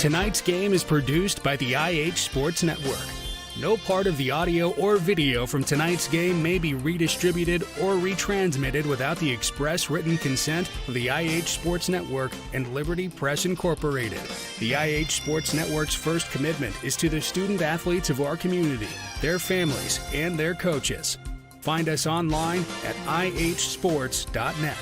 Tonight's game is produced by the IH Sports Network. No part of the audio or video from tonight's game may be redistributed or retransmitted without the express written consent of the IH Sports Network and Liberty Press Incorporated. The IH Sports Network's first commitment is to the student athletes of our community, their families, and their coaches. Find us online at ihsports.net.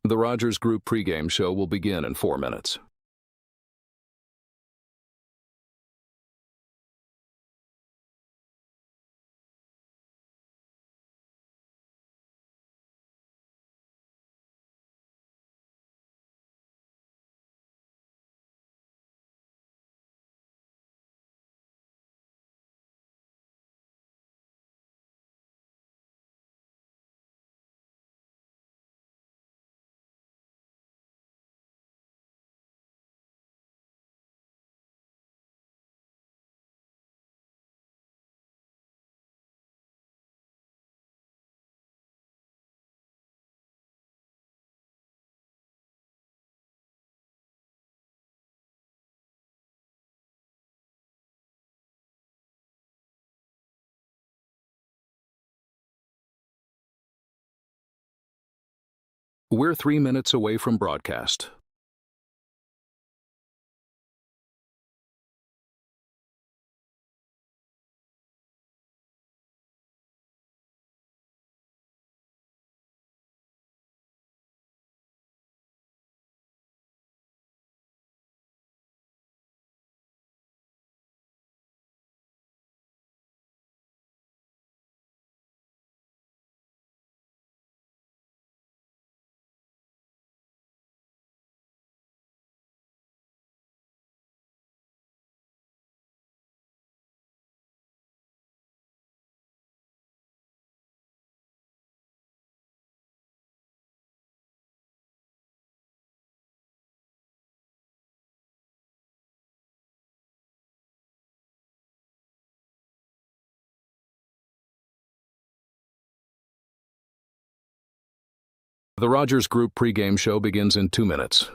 The Rogers Group pregame show will begin in 4 minutes. We're 3 minutes away from broadcast. The Rogers Group pregame show begins in 2 minutes.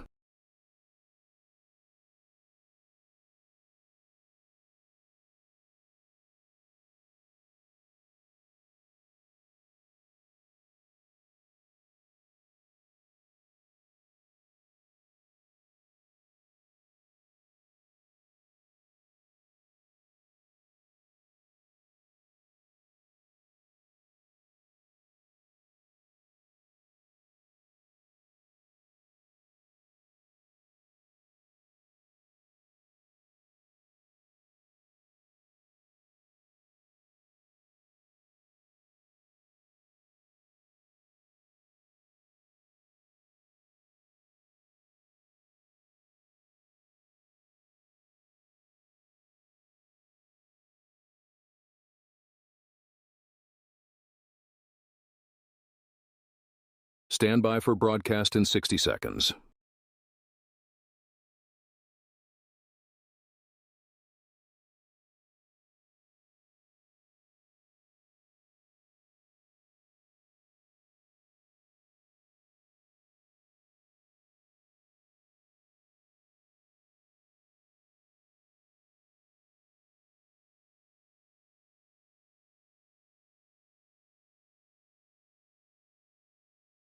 Stand by for broadcast in 60 seconds.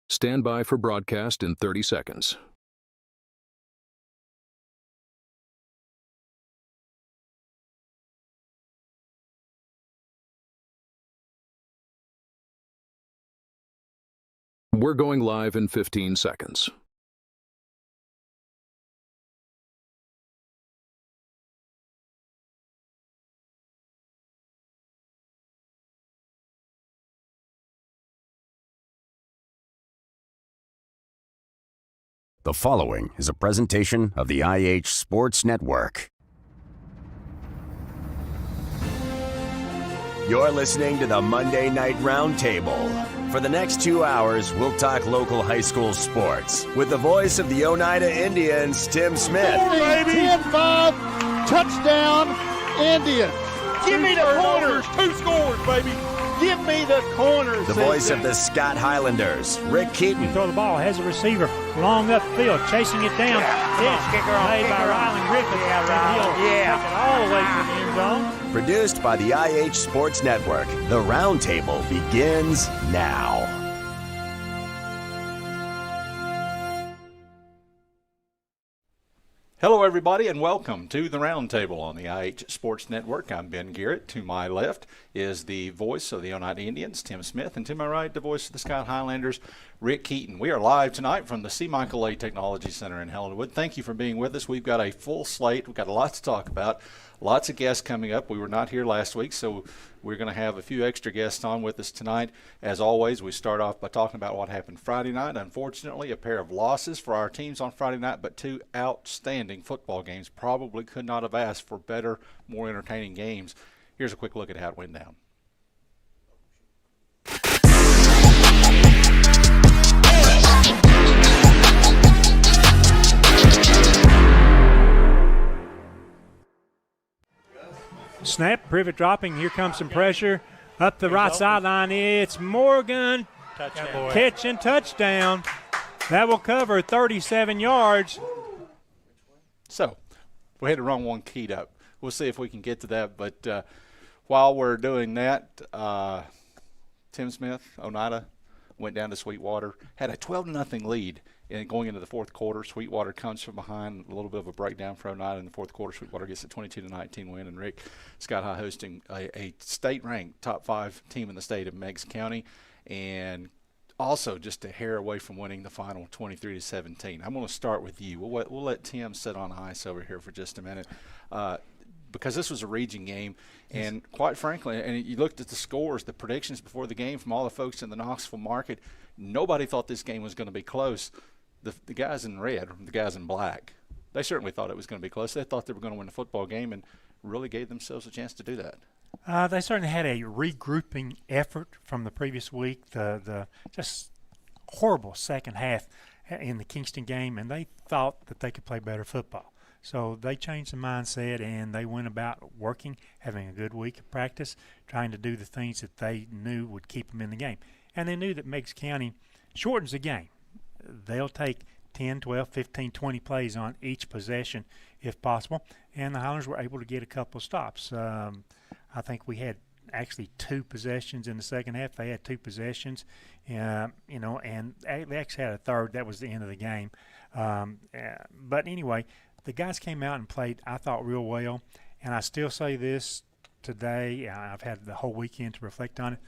Stand by for broadcast in 30 seconds. We're going live in 15 seconds. The following is a presentation of the IH Sports Network. You're listening to the Monday Night Roundtable. For the next 2 hours, we'll talk local high school sports with the voice of the Oneida Indians, Tim Smith. 10-5, touchdown, Indians. Give me the corners. 2 scores, baby. Give me the corners. The voice of the Scott Highlanders, Rick Keaton. You throw the ball, has a receiver long upfield, chasing it down. Pitch made by Rylan Griffith. Take it all the way to the end zone. Produced by the IH Sports Network. The Roundtable begins now. Hello, everybody, and welcome to the Roundtable on the IH Sports Network. I'm Ben Garrett. To my left is the voice of the Oneida Indians, Tim Smith, and to my right, the voice of the Scott Highlanders, Rick Keaton. We are live tonight from the C. Michael A. Technology Center in Hellenwood. Thank you for being with us. We've got a full slate. We've got a lot to talk about. Lots of guests coming up. We were not here last week, so we're going to have a few extra guests on with us tonight. As always, we start off by talking about what happened Friday night. Unfortunately, a pair of losses for our teams on Friday night, but 2 outstanding football games. Probably could not have asked for better, more entertaining games. Here's a quick look at how it went down. Snap, privet dropping. Here comes some pressure. Up the right sideline. It's Morgan. Catch and touchdown. That will cover 37 yards. So, we had the wrong one keyed up. We'll see if we can get to that. But while we're doing that, Tim Smith, Oneida, went down to Sweetwater, had a 12-0 lead. And going into the fourth quarter, Sweetwater comes from behind, a little bit of a breakdown for Oneida in the fourth quarter. Sweetwater gets a 22-19 win, and Rick, Scott High hosting a state-ranked top 5 team in the state of Meigs County, and also just a hair away from winning the final 23-17. I'm going to start with you. We'll let Tim sit on ice over here for just a minute. Because this was a region game, and quite frankly, and you looked at the scores, the predictions before the game from all the folks in the Knoxville market, nobody thought this game was going to be close. The guys in red, the guys in black, they certainly thought it was going to be close. They thought they were going to win the football game and really gave themselves a chance to do that. They certainly had a regrouping effort from the previous week, the just horrible second half in the Kingston game, and they thought that they could play better football. So they changed the mindset, and they went about working, having a good week of practice, trying to do the things that they knew would keep them in the game. And they knew that Meigs County shortens the game. They'll take 10, 12, 15, 20 plays on each possession if possible, and the Highlanders were able to get a couple of stops. I think we had actually 2 possessions in the second half. They had 2 possessions, and they actually had a third. That was the end of the game. But anyway, the guys came out and played, I thought, real well, and I still say this today. I've had the whole weekend to reflect on it.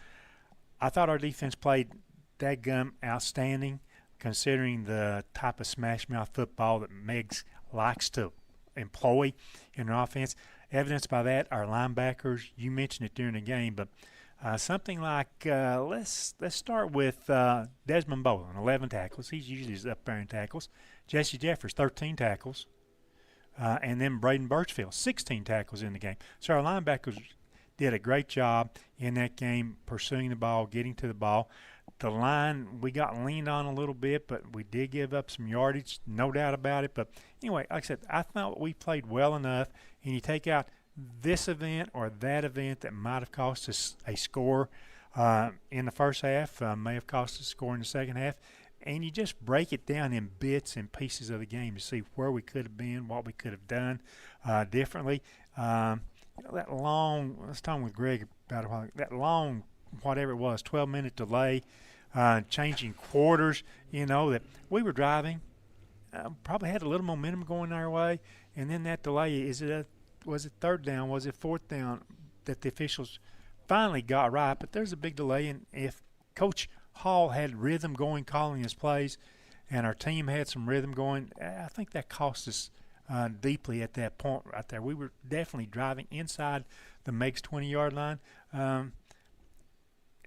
I thought our defense played dadgum outstanding, considering the type of smash-mouth football that Meigs likes to employ in their offense. Evidenced by that, our linebackers, you mentioned it during the game, but something like, let's start with Desmond Boland, 11 tackles. He's usually up there in tackles. Jesse Jeffers, 13 tackles. And then Braden Birchfield, 16 tackles in the game. So our linebackers did a great job in that game pursuing the ball, getting to the ball. The line, we got leaned on a little bit, but we did give up some yardage, no doubt about it. But anyway, like I said, I thought we played well enough, and you take out this event or that event that might have cost us a score in the first half, may have cost us a score in the second half, and you just break it down in bits and pieces of the game to see where we could have been, what we could have done differently. That long, I was talking with Greg about it, that long, whatever it was, 12-minute delay changing quarters, that we were driving, probably had a little momentum going our way, and then that delay, was it third down, was it fourth down, that the officials finally got right, but there's a big delay, and if Coach Hall had rhythm going calling his plays and our team had some rhythm going, I think that cost us deeply at that point right there. We were definitely driving inside the Meg's 20-yard line.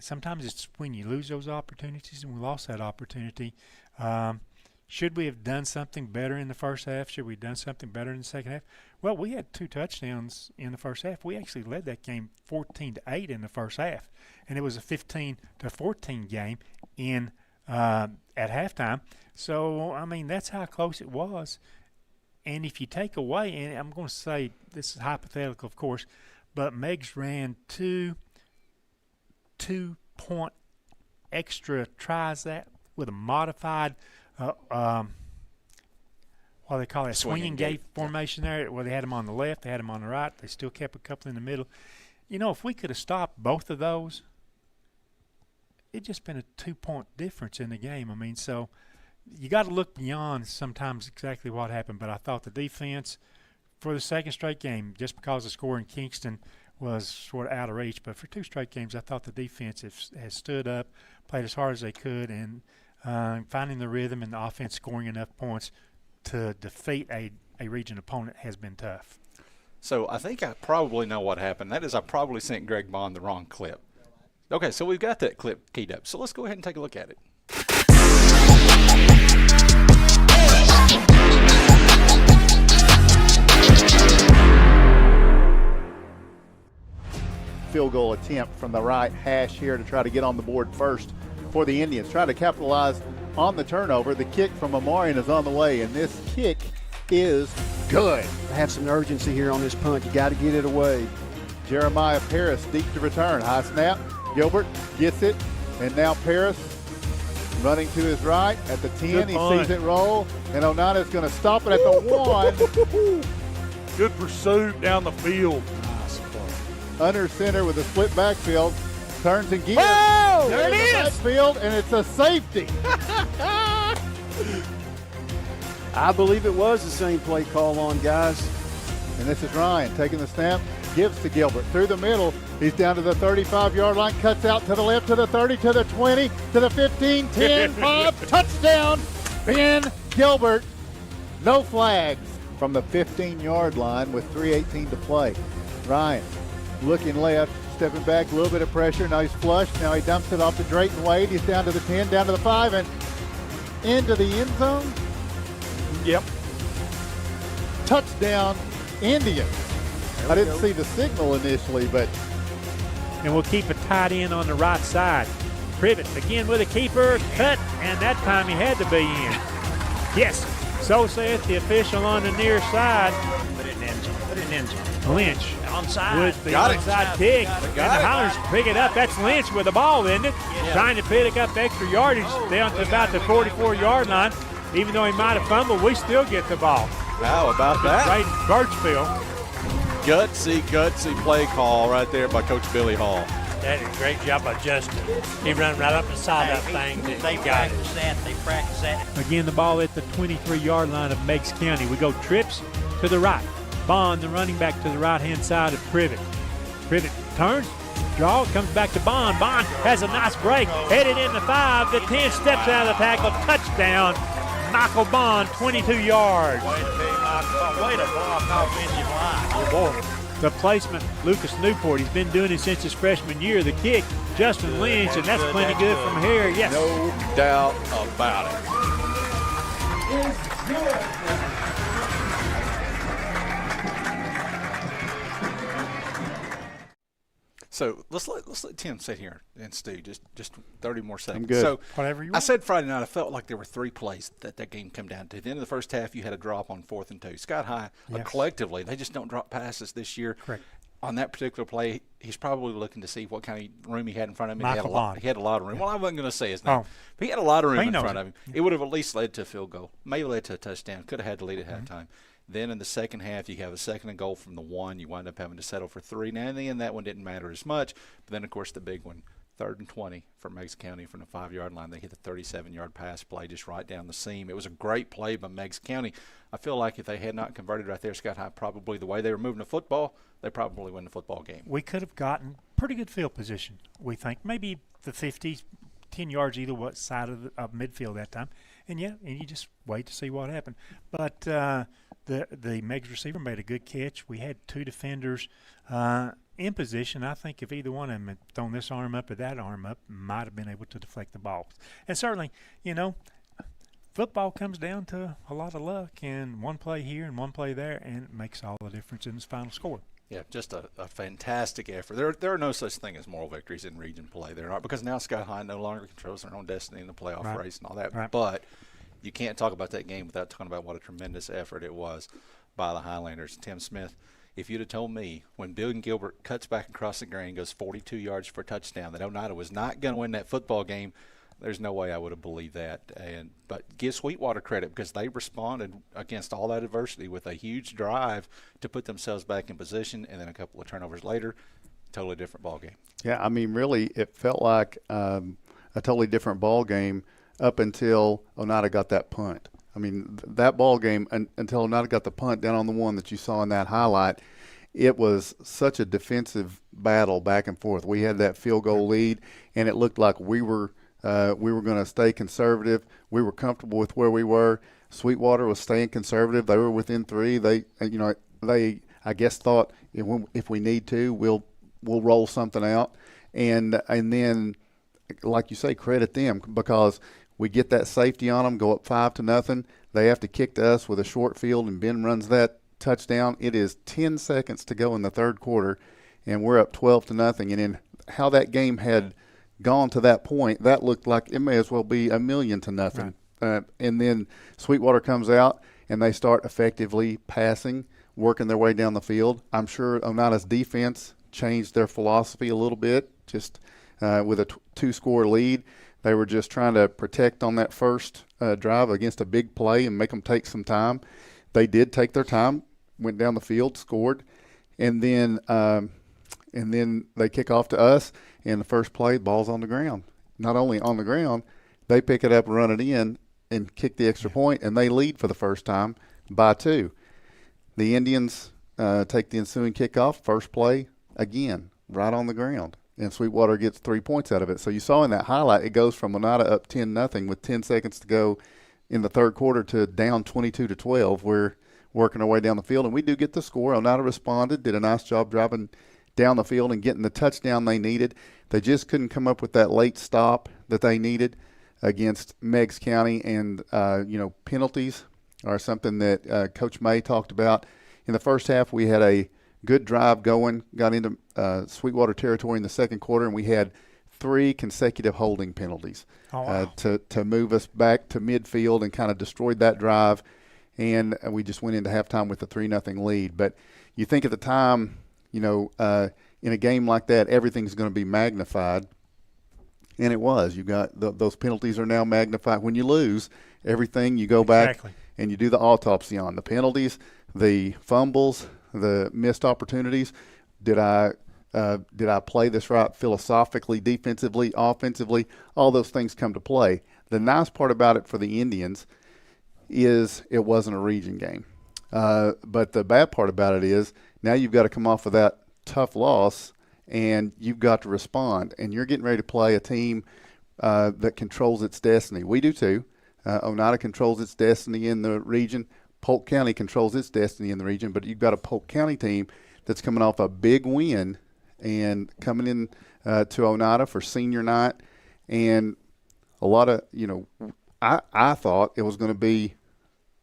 Sometimes it's when you lose those opportunities, and we lost that opportunity. Should we have done something better in the first half? Should we have done something better in the second half? Well, we had 2 touchdowns in the first half. We actually led that game 14-8 in the first half, and it was a 15-14 game at halftime. So, I mean, that's how close it was. And if you take away, and I'm going to say this is hypothetical, of course, but Megs ran 2-point extra tries that with a modified what they call it, swinging gate formation there, where they had them on the left, they had them on the right, they still kept a couple in the middle. If we could have stopped both of those, it'd just been a 2-point difference in the game. I mean, so you got to look beyond sometimes exactly what happened, but I thought the defense for the second straight game, just because the score in Kingston was sort of out of reach, but for 2 straight games, I thought the defense has stood up, played as hard as they could, and finding the rhythm and the offense scoring enough points to defeat a region opponent has been tough. So I think I probably know what happened. That is, I probably sent Greg Bond the wrong clip. Okay, so we've got that clip keyed up. So let's go ahead and take a look at it. Field goal attempt from the right hash here to try to get on the board first for the Indians. Trying to capitalize on the turnover. The kick from Amarian is on the way, and this kick is good. Have some urgency here on this punt. You got to get it away. Jeremiah Paris deep to return. High snap. Gilbert gets it, and now Paris running to his right at the 10. He sees it roll, and Onata's going to stop it at the 1. Good pursuit down the field. Under center with a split backfield. Turns and gears. Oh, there it is. Backfield, and it's a safety. I believe it was the same play call on, guys. And this is Ryan taking the snap, gives to Gilbert through the middle. He's down to the 35-yard line, cuts out to the left, to the 30, to the 20, to the 15, 10, 5, touchdown, Ben Gilbert. No flags from the 15-yard line with 3:18 to play. Ryan looking left, stepping back, a little bit of pressure. Now he's flushed. Now he dumps it off to Drayton Wade. He's down to the 10, down to the 5, and into the end zone. Yep. Touchdown, Indians. I didn't see the signal initially, but. And we'll keep a tight end on the right side. Privet again with a keeper, cut, and that time he had to be in. Yes, so saith the official on the near side. Put it in end zone. Put it in end zone. Lynch Onside. with the onside kick. And the Highlanders pick it up. That's Lynch with the ball, isn't it? Yeah. Trying to pick up extra yardage down to about the 44-yard line. Even though he might have fumbled, we still get the ball. How about that? Right, Birchfield. Gutsy play call right there by Coach Billy Hall. That is a great job by Justin. He ran right up inside that thing. They practice that. They practice that. Again, the ball at the 23-yard line of Meigs County. We go trips to the right. Bond, the running back, to the right-hand side of Privet. Privet turns, draw, comes back to Bond. Bond has a nice break. Headed in the 5. The 10 steps out of the tackle. Touchdown. Michael Bond, 22 yards. Way to be, Michael. Way to block offensive line. Oh, boy. The placement, Lucas Newport. He's been doing it since his freshman year. The kick, Justin Lynch, and that's plenty good from here. Yes. No doubt about it. So let's let Tim sit here and Stu just 30 more seconds. I'm good. So Whatever you I want. said Friday night I felt like there were 3 plays that game come down to. At the end of the first half, you had a drop on 4th and 2. Scott High, Yes. collectively, they just don't drop passes this year. Correct. On that particular play, he's probably looking to see what kind of room he had in front of him. Michael Bond. He had a lot of room. Well, I wasn't going to say his name. Oh. But he had a lot of room He in knows front it. of him. It would have at least led to a field goal. May have led to a touchdown. Could have had to lead at halftime. Then in the second half, you have a 2nd and goal from the 1. You wind up having to settle for 3. Now, in the end, that one didn't matter as much. But then, of course, the big one, 3rd and 20 for Meigs County from the 5-yard line. They hit the 37-yard pass play just right down the seam. It was a great play by Meigs County. I feel like if they had not converted right there, Scott High, probably the way they were moving the football, they probably win the football game. We could have gotten pretty good field position, we think. Maybe the 50, 10 yards either side of midfield that time. And you just wait to see what happened. But the Meigs receiver made a good catch. We had 2 defenders in position. I think if either one of them had thrown this arm up or that arm up, might have been able to deflect the ball. And certainly, football comes down to a lot of luck, and one play here and one play there, and it makes all the difference in the final score. Yeah, just a fantastic effort. There are no such thing as moral victories in region play. There are, because now Sky High no longer controls their own destiny in the playoff race and all that. Right. But you can't talk about that game without talking about what a tremendous effort it was by the Highlanders. Tim Smith, if you'd have told me when Bill Gilbert cuts back across the green, goes 42 yards for a touchdown, that Oneida was not going to win that football game, there's no way I would have believed that. But give Sweetwater credit, because they responded against all that adversity with a huge drive to put themselves back in position, and then a couple of turnovers later, totally different ball game. Yeah, I mean, really, it felt like a totally different ball game up until Oneida got that punt. I mean, that ball game, until Oneida got the punt down on the one that you saw in that highlight, it was such a defensive battle back and forth. We had that field goal lead, and it looked like we were going to stay conservative. We were comfortable with where we were. Sweetwater was staying conservative. They were within 3. They I guess thought if we need to, we'll roll something out, and then, like you say, credit them, because we get that safety on them, go up 5-0. They have to kick to us with a short field, and Ben runs that touchdown. It is 10 seconds to go in the third quarter, and we're up 12-0. And in how that game had gone to that point, that looked like it may as well be 1,000,000-0. Right. And then Sweetwater comes out, and they start effectively passing, working their way down the field. I'm sure Oneida's defense changed their philosophy a little bit, just with a 2-score lead. They were just trying to protect on that first drive against a big play and make them take some time. They did take their time, went down the field, scored, and then they kick off to us. In the first play, the ball's on the ground. Not only on the ground, they pick it up, run it in, and kick the extra point, and they lead for the first time by 2. The Indians take the ensuing kickoff, first play, again, right on the ground. And Sweetwater gets 3 points out of it. So you saw in that highlight, it goes from Oneida up 10-0 with 10 seconds to go in the third quarter to down 22-12. We're working our way down the field, and we do get the score. Oneida responded, did a nice job driving down the field and getting the touchdown they needed. They just couldn't come up with that late stop that they needed against Meigs County. And, penalties are something that Coach May talked about. In the first half, we had a good drive going, got into Sweetwater territory in the second quarter, and we had 3 consecutive holding penalties to move us back to midfield and kind of destroyed that drive. And we just went into halftime with a 3-0 lead. But you think at the time, in a game like that, everything's going to be magnified. And it was. You got those penalties are now magnified. When you lose, everything you go back and you do the autopsy on the penalties, the fumbles, the missed opportunities. Did I play this right philosophically, defensively, offensively? All those things come to play. The nice part about it for the Indians is it wasn't a region game. But the bad part about it is now you've got to come off of that tough loss, and you've got to respond. And you're getting ready to play a team that controls its destiny. We do too. Oneida controls its destiny in the region. Polk County controls its destiny in the region. But you've got a Polk County team that's coming off a big win and coming in to Oneida for senior night. And a lot of, I thought it was going to be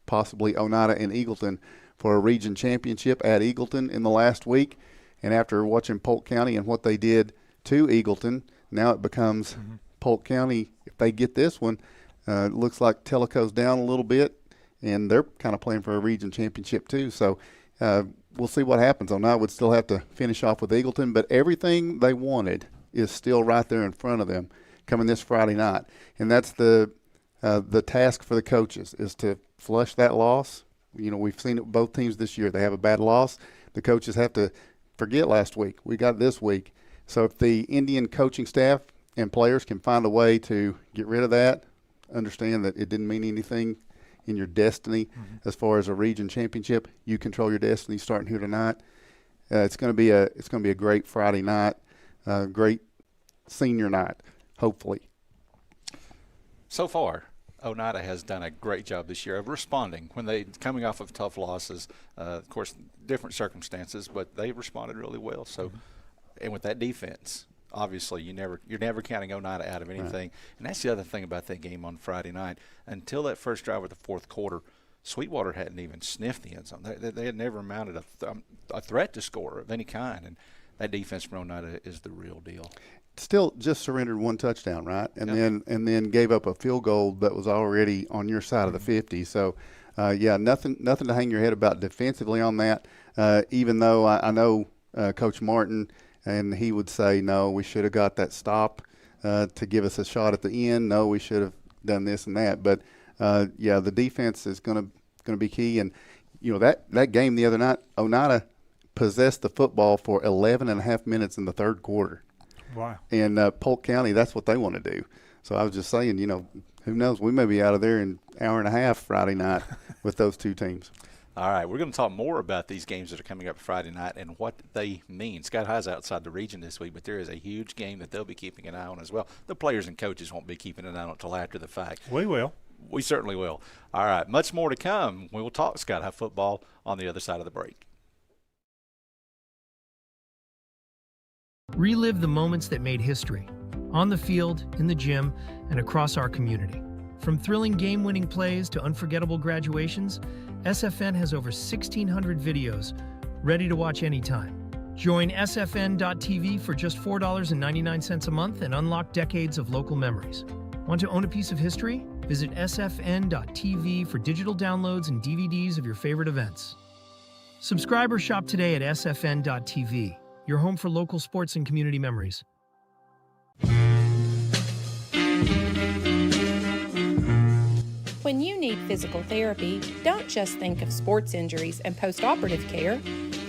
possibly Oneida and Eagleton for a region championship at Eagleton in the last week. And after watching Polk County and what they did to Eagleton, now it becomes Polk County. If they get this one, it looks like Tellico's down a little bit, and they're kind of playing for a region championship too. So we'll see what happens. Oneida would still have to finish off with Eagleton, but everything they wanted is still right there in front of them coming this Friday night. And that's the task for the coaches, is to flush that loss. We've seen it with both teams this year. They have a bad loss. The coaches have to forget last week. We got this week. So if the Indian coaching staff and players can find a way to get rid of that, understand that it didn't mean anything in your destiny as far as a region championship. You control your destiny starting here tonight. It's going to be a great Friday night, great senior night, hopefully. So far, Oneida has done a great job this year of responding when they coming off of tough losses. Of course, different circumstances, but they responded really well. So, and with that defense, obviously, you're never counting Oneida out of anything. Right. And that's the other thing about that game on Friday night. Until that first drive of the fourth quarter, Sweetwater hadn't even sniffed the end zone. They had never mounted a threat to score of any kind, and that defense from Oneida is the real deal. Still just surrendered one touchdown, right? And then gave up a field goal that was already on your side of the 50. So, nothing to hang your head about defensively on that. Even though I know Coach Martin, and he would say, no, we should have got that stop to give us a shot at the end. No, we should have done this and that. But the defense is going to be key. And that game the other night, Oneida possessed the football for 11 and a half minutes in the third quarter. Wow. And Polk County, that's what they want to do. So I was just saying, who knows? We may be out of there in an hour and a half Friday night with those two teams. All right, we're going to talk more about these games that are coming up Friday night and what they mean. Scott High's outside the region this week, but there is a huge game that they'll be keeping an eye on as well. The players and coaches won't be keeping an eye on it until after the fact. We will. We certainly will. All right, much more to come. We will talk Scott High football on the other side of the break. Relive the moments that made history, on the field, in the gym, and across our community. From thrilling game-winning plays to unforgettable graduations, SFN has over 1,600 videos ready to watch anytime. Join sfn.tv for just $4.99 a month and unlock decades of local memories. Want to own a piece of history? Visit sfn.tv for digital downloads and DVDs of your favorite events. Subscribe or shop today at sfn.tv. Your home for local sports and community memories. When you need physical therapy, don't just think of sports injuries and post-operative care.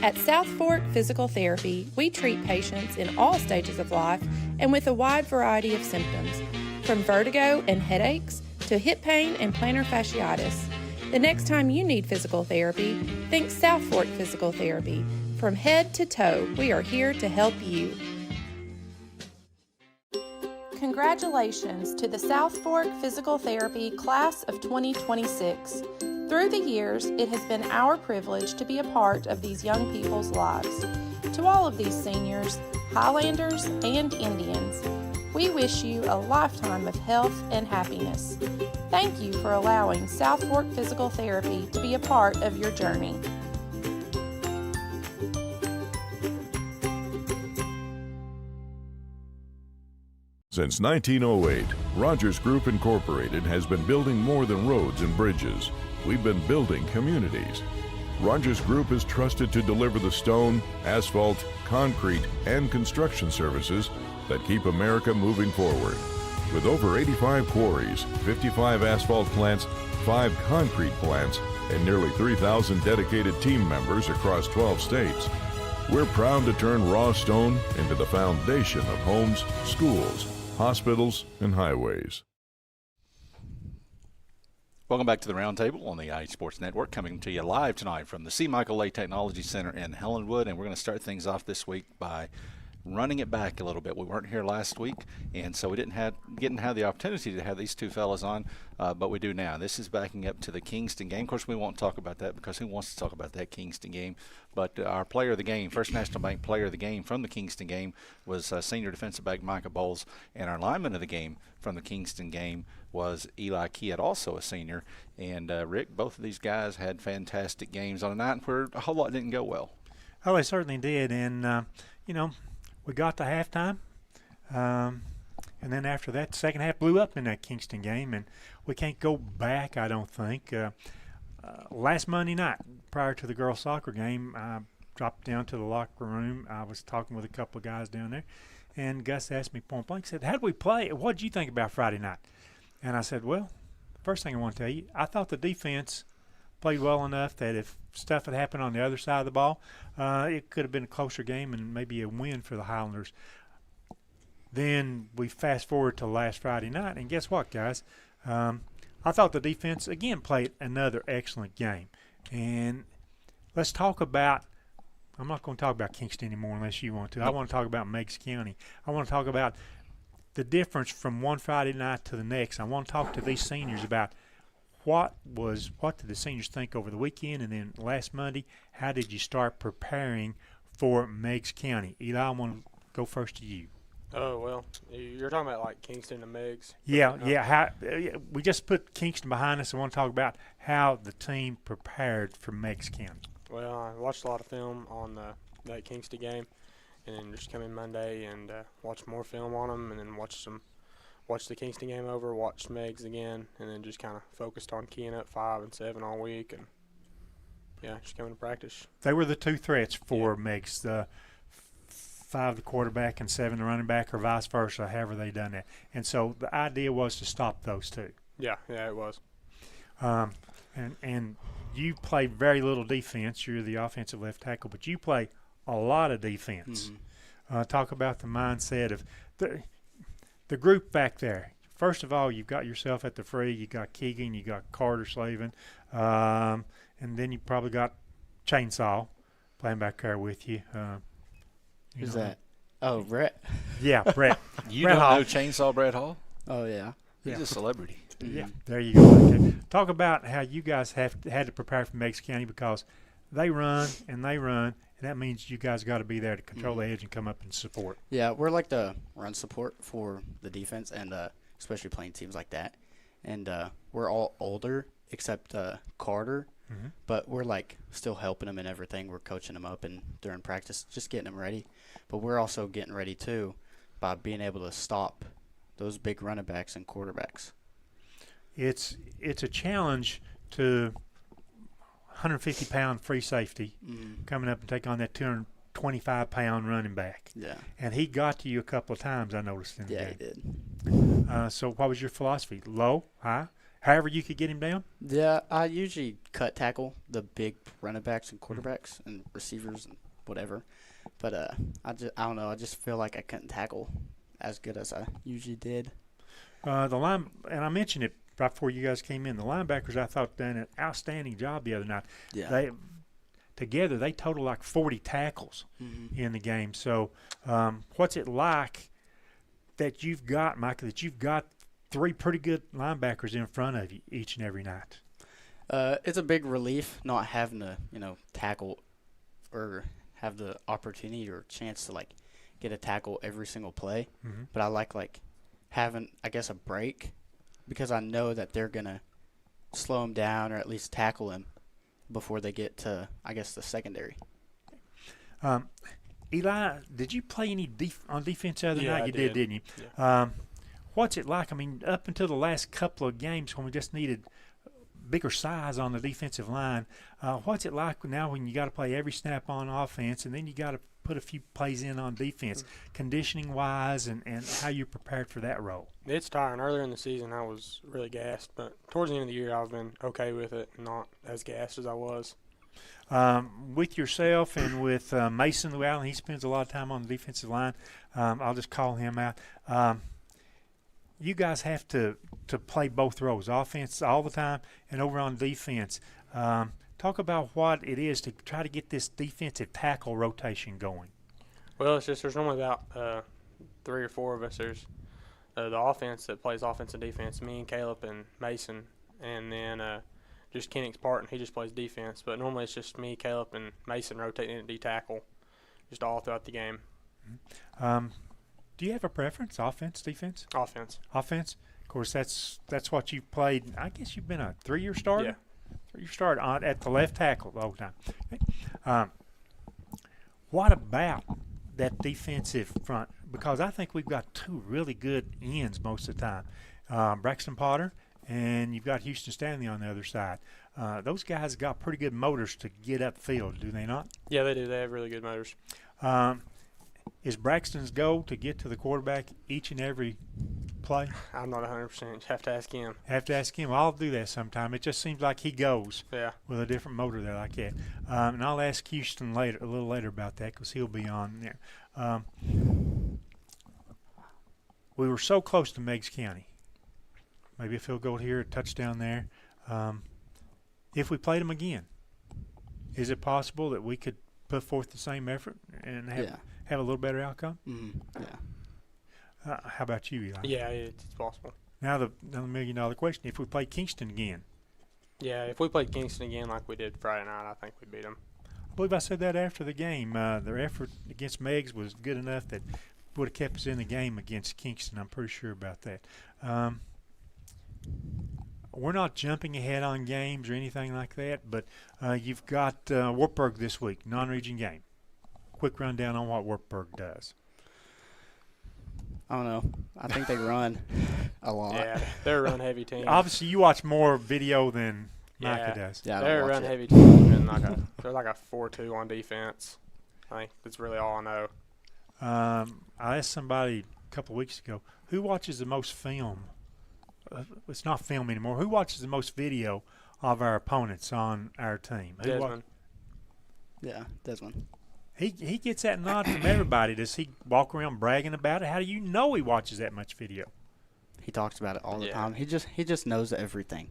At South Fork Physical Therapy, we treat patients in all stages of life and with a wide variety of symptoms, from vertigo and headaches to hip pain and plantar fasciitis. The next time you need physical therapy, think South Fork Physical Therapy. From head to toe, we are here to help you. Congratulations to the South Fork Physical Therapy Class of 2026. Through the years, it has been our privilege to be a part of these young people's lives. To all of these seniors, Highlanders, and Indians, we wish you a lifetime of health and happiness. Thank you for allowing South Fork Physical Therapy to be a part of your journey. Since 1908, Rogers Group Incorporated has been building more than roads and bridges. We've been building communities. Rogers Group is trusted to deliver the stone, asphalt, concrete, and construction services that keep America moving forward. With over 85 quarries, 55 asphalt plants, 5 concrete plants, and nearly 3,000 dedicated team members across 12 states, we're proud to turn raw stone into the foundation of homes, schools, hospitals, and highways. Welcome back to the Roundtable on the IH Sports Network, coming to you live tonight from the C. Michael Lay Technology Center in Helenwood, and we're going to start things off this week by running it back a little bit. We weren't here last week, and so we didn't have the opportunity to have these two fellas on, but we do now. This is backing up to the Kingston game. Of course, we won't talk about that because who wants to talk about that Kingston game? But our player of the game, First National Bank player of the game from the Kingston game was senior defensive back Micah Bowles, and our lineman of the game from the Kingston game was Eli Kidd, also a senior. And Rick, both of these guys had fantastic games on a night where a whole lot didn't go well. Oh, they certainly did, and we got to halftime, and then after that, the second half blew up in that Kingston game, and we can't go back, I don't think. Last Monday night, prior to the girls' soccer game, I dropped down to the locker room. I was talking with a couple of guys down there, and Gus asked me point blank, said, how did we play? What did you think about Friday night? And I said, well, the first thing I want to tell you, I thought the defense played well enough that if stuff had happened on the other side of the ball, it could have been a closer game and maybe a win for the Highlanders. Then we fast forward to last Friday night, and guess what, guys? I thought the defense, again, played another excellent game. And let's talk about – I'm not going to talk about Kingston anymore unless you want to. I want to talk about Meigs County. I want to talk about the difference from one Friday night to the next. I want to talk to these seniors about what did the seniors think over the weekend, and then last Monday, how did you start preparing for Meigs County? Eli, I want to go first to you. Oh, well, you're talking about like Kingston and Meigs. Yeah. We just put Kingston behind us. I want to talk about how the team prepared for Meigs County. Well, I watched a lot of film on that Kingston game, and then just come in Monday and watch more film on them, and then watch the Kingston game over, watch Meigs again, and then just kind of focused on keying up 5 and 7 all week, and just coming to practice. They were the two threats for Meigs. 5 the quarterback and 7 the running back, or vice versa, however they done that. And so the idea was to stop those two. Yeah, it was. And you play very little defense. You're the offensive left tackle, but you play a lot of defense. Mm-hmm. Talk about the mindset of the group back there. First of all, you've got yourself at the free. You got Keegan, you got Carter Slavin, and then you probably got Chainsaw playing back there with you. Who's that? Oh, Brett. Yeah, Brett. You Brett don't Hall. know Chainsaw Brett Hall? Oh, yeah. He's a celebrity. Yeah, there you go. Okay. Talk about how you guys had to prepare for Meigs County, because they run, and that means you guys got to be there to control the edge and come up and support. Yeah, we're like the run support for the defense, and especially playing teams like that. And we're all older except Carter, but we're like still helping him in everything. We're coaching him up and during practice, just getting him ready. But we're also getting ready too by being able to stop those big running backs and quarterbacks. It's a challenge to 150-pound free safety coming up and take on that 225-pound running back. Yeah. And he got to you a couple of times, I noticed in the game. Yeah, he did. So what was your philosophy? Low, high, however you could get him down? Yeah, I usually cut tackle the big running backs and quarterbacks and receivers and whatever. But I don't know. I just feel like I couldn't tackle as good as I usually did. The line, and I mentioned it right before you guys came in. The linebackers, I thought, done an outstanding job the other night. Yeah. Together, they total like 40 tackles in the game. So, what's it like that you've got, Micah, that you've got 3 pretty good linebackers in front of you each and every night? It's a big relief not having to, tackle or have the opportunity or chance to, get a tackle every single play. But I like having, I guess, a break, because I know that they're going to slow him down or at least tackle him before they get to, I guess, the secondary. Eli, did you play any on defense the other night? I You did, didn't you? Yeah. What's it like? I mean, up until the last couple of games when we just needed bigger size on the defensive line, what's it like now when you got to play every snap on offense and then you got to put a few plays in on defense, conditioning-wise, and how you prepared for that role? It's tiring. Earlier in the season, I was really gassed, but towards the end of the year, I've been okay with it, not as gassed as I was. With yourself and with Mason Llewellyn, he spends a lot of time on the defensive line. I'll just call him out. You guys have to play both roles, offense all the time and over on defense. Talk about what it is to try to get this defensive tackle rotation going. Well, it's just there's normally about 3 or 4 of us. There's the offense that plays offense and defense, me and Caleb and Mason, and then just Kennick's part, and he just plays defense. But normally it's just me, Caleb, and Mason rotating at D-tackle just all throughout the game. Do you have a preference, offense, defense? Offense. Offense? Of course, that's what you've played. I guess you've been a 3-year starter? Yeah. 3-year starter at the left tackle the whole time. Okay. What about that defensive front? Because I think we've got 2 really good ends most of the time. Braxton Potter, and you've got Houston Stanley on the other side. Those guys got pretty good motors to get upfield, do they not? Yeah, they do. They have really good motors. Is Braxton's goal to get to the quarterback each and every play? I'm not 100%. You have to ask him. Have to ask him. I'll do that sometime. It just seems like he goes with a different motor there like that. And I'll ask Houston a little later about that because he'll be on there. we were so close to Meigs County. Maybe a field goal here, a touchdown there. If we played them again, is it possible that we could put forth the same effort and have a little better outcome? Mm-hmm. Yeah. How about you, Eli? Yeah, it's possible. Now the $1 million question: if we play Kingston again? Yeah, if we played Kingston again like we did Friday night, I think we'd beat them. I believe I said that after the game. Their effort against Meigs was good enough that would have kept us in the game against Kingston. I'm pretty sure about that. We're not jumping ahead on games or anything like that, but you've got Wartburg this week, non-region game. Quick rundown on what Wartburg does. I don't know. I think they run a lot. Yeah, they're a run-heavy team. Obviously, you watch more video than Micah does. Yeah, they're a run-heavy team, and they're like a 4-2 on defense. I think that's really all I know. I asked somebody a couple of weeks ago, who watches the most film? It's not film anymore. Who watches the most video of our opponents on our team? Desmond. Yeah, Desmond. He gets that nod from everybody. Does he walk around bragging about it? How do you know he watches that much video? He talks about it all the time. He just knows everything.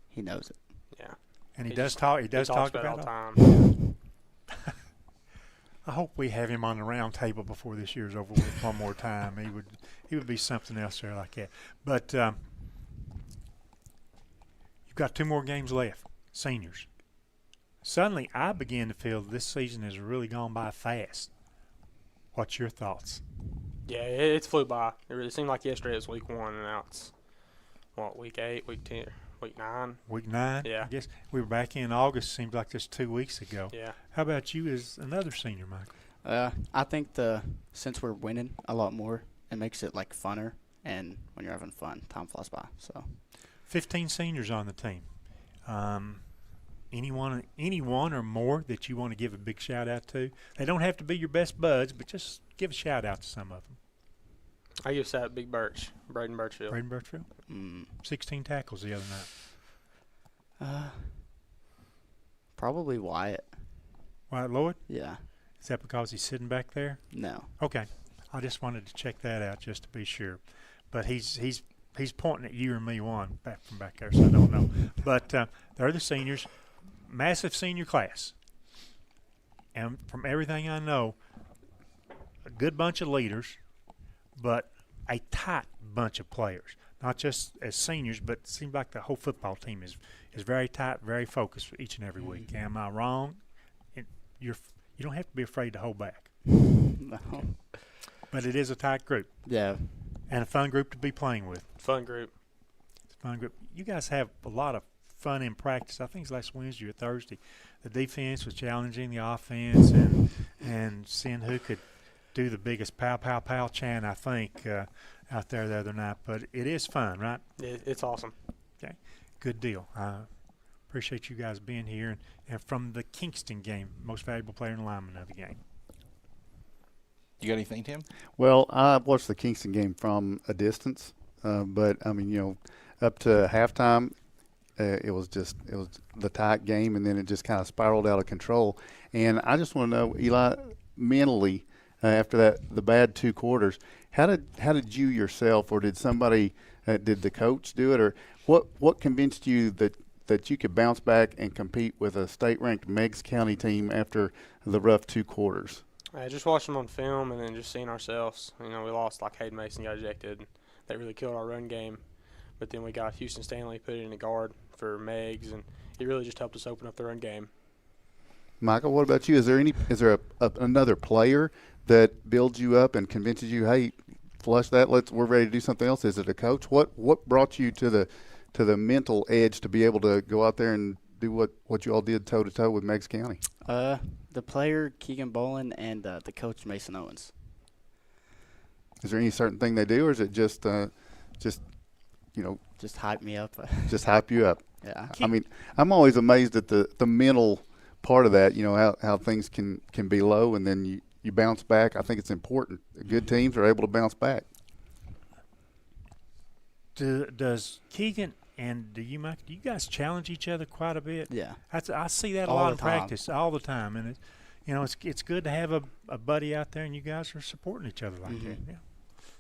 He knows it. Yeah. And he does talk about it all the time. I hope we have him on the round table before this year's over with one more time. He would be something else there like that. But you've got 2 more games left, seniors. Suddenly, I began to feel this season has really gone by fast. What's your thoughts? Yeah, it's flew by. It really seemed like yesterday was week 1, and now it's, week 8, week 10, week 9? Week 9? Yeah. I guess we were back in August. Seems like just 2 weeks ago. Yeah. How about you as another senior, Michael? I think since we're winning a lot more, it makes it like funner, and when you're having fun, time flies by. So, 15 seniors on the team. Anyone or more that you want to give a big shout out to? They don't have to be your best buds, but just give a shout out to some of them. I give that Big Birch, Braden Birchfield. Braden Birchfield? 16 tackles the other night. Probably Wyatt. Wyatt Lloyd? Yeah. Is that because he's sitting back there? No. Okay. I just wanted to check that out just to be sure. But he's pointing at you or me one back from back there, so I don't know. But they're the seniors. Massive senior class. And from everything I know, a good bunch of leaders, but a tight bunch of players. Not just as seniors, but it seems like the whole football team is very tight, very focused each and every week. Am I wrong? You don't have to be afraid to hold back. No. But it is a tight group. Yeah. And a fun group to be playing with. Fun group. It's a fun group. You guys have a lot of fun in practice. I think it's last Wednesday or Thursday. The defense was challenging the offense and seeing who could do the biggest pow, pow, pow chant, I think, out there the other night. But it is fun, right? It's awesome. Okay. Good deal. Appreciate you guys being here. And from the Kingston game, most valuable player and lineman of the game. You got anything, Tim? Well, I watched the Kingston game from a distance, but I mean, up to halftime, it was the tight game, and then it just kind of spiraled out of control. And I just want to know, Eli, mentally, after the bad 2 quarters, how did you yourself, or did somebody, did the coach do it, or what convinced you that you could bounce back and compete with a state-ranked Meigs County team after the rough 2 quarters? I just watched them on film and then just seeing ourselves. We lost, like Hayden Mason got ejected. That really killed our run game. But then we got Houston Stanley put in a guard for Meigs, and he really just helped us open up the run game. Michael, what about you? Is there another player that builds you up and convinces you, hey, flush that, we're ready to do something else? Is it a coach? What brought you to the mental edge to be able to go out there and do what you all did toe-to-toe with Meigs County? The player, Keegan Bolin, and the coach, Mason Owens. Is there any certain thing they do, or is it just hype me up? Just hype you up. Yeah. I mean, I'm always amazed at the mental part of that, how things can be low and then you bounce back. I think it's important. Good teams are able to bounce back. Does Keegan and do you guys challenge each other quite a bit? Yeah. I see that a lot in practice all the time, and it's good to have a buddy out there, and you guys are supporting each other like that. Yeah.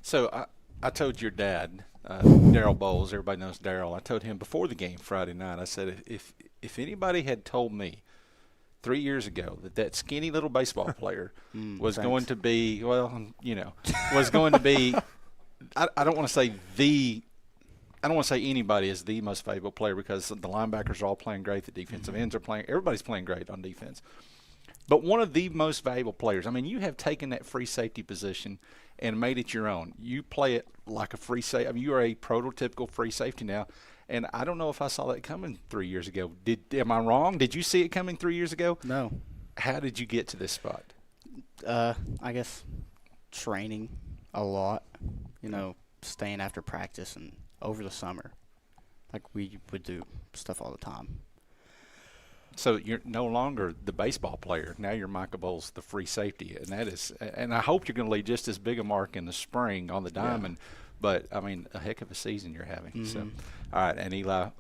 So I told your dad, Daryl Bowles, everybody knows Daryl. I told him before the game Friday night, I said, if anybody had told me 3 years ago that skinny little baseball player was going to be, was going to be, I don't want to say I don't want to say anybody is the most valuable player because the linebackers are all playing great. The defensive ends are playing. Everybody's playing great on defense. But one of the most valuable players, I mean, you have taken that free safety position and made it your own. You play it like a free safety. I mean, you are a prototypical free safety now. And I don't know if I saw that coming 3 years ago. Am I wrong? Did you see it coming 3 years ago? No. How did you get to this spot? I guess training a lot, staying after practice and over the summer. Like we would do stuff all the time. So you're no longer the baseball player. Now you're Michael Bowles, the free safety. And I hope you're going to leave just as big a mark in the spring on the diamond. Yeah. But, I mean, a heck of a season you're having. Mm-hmm. So, all right, and Eli,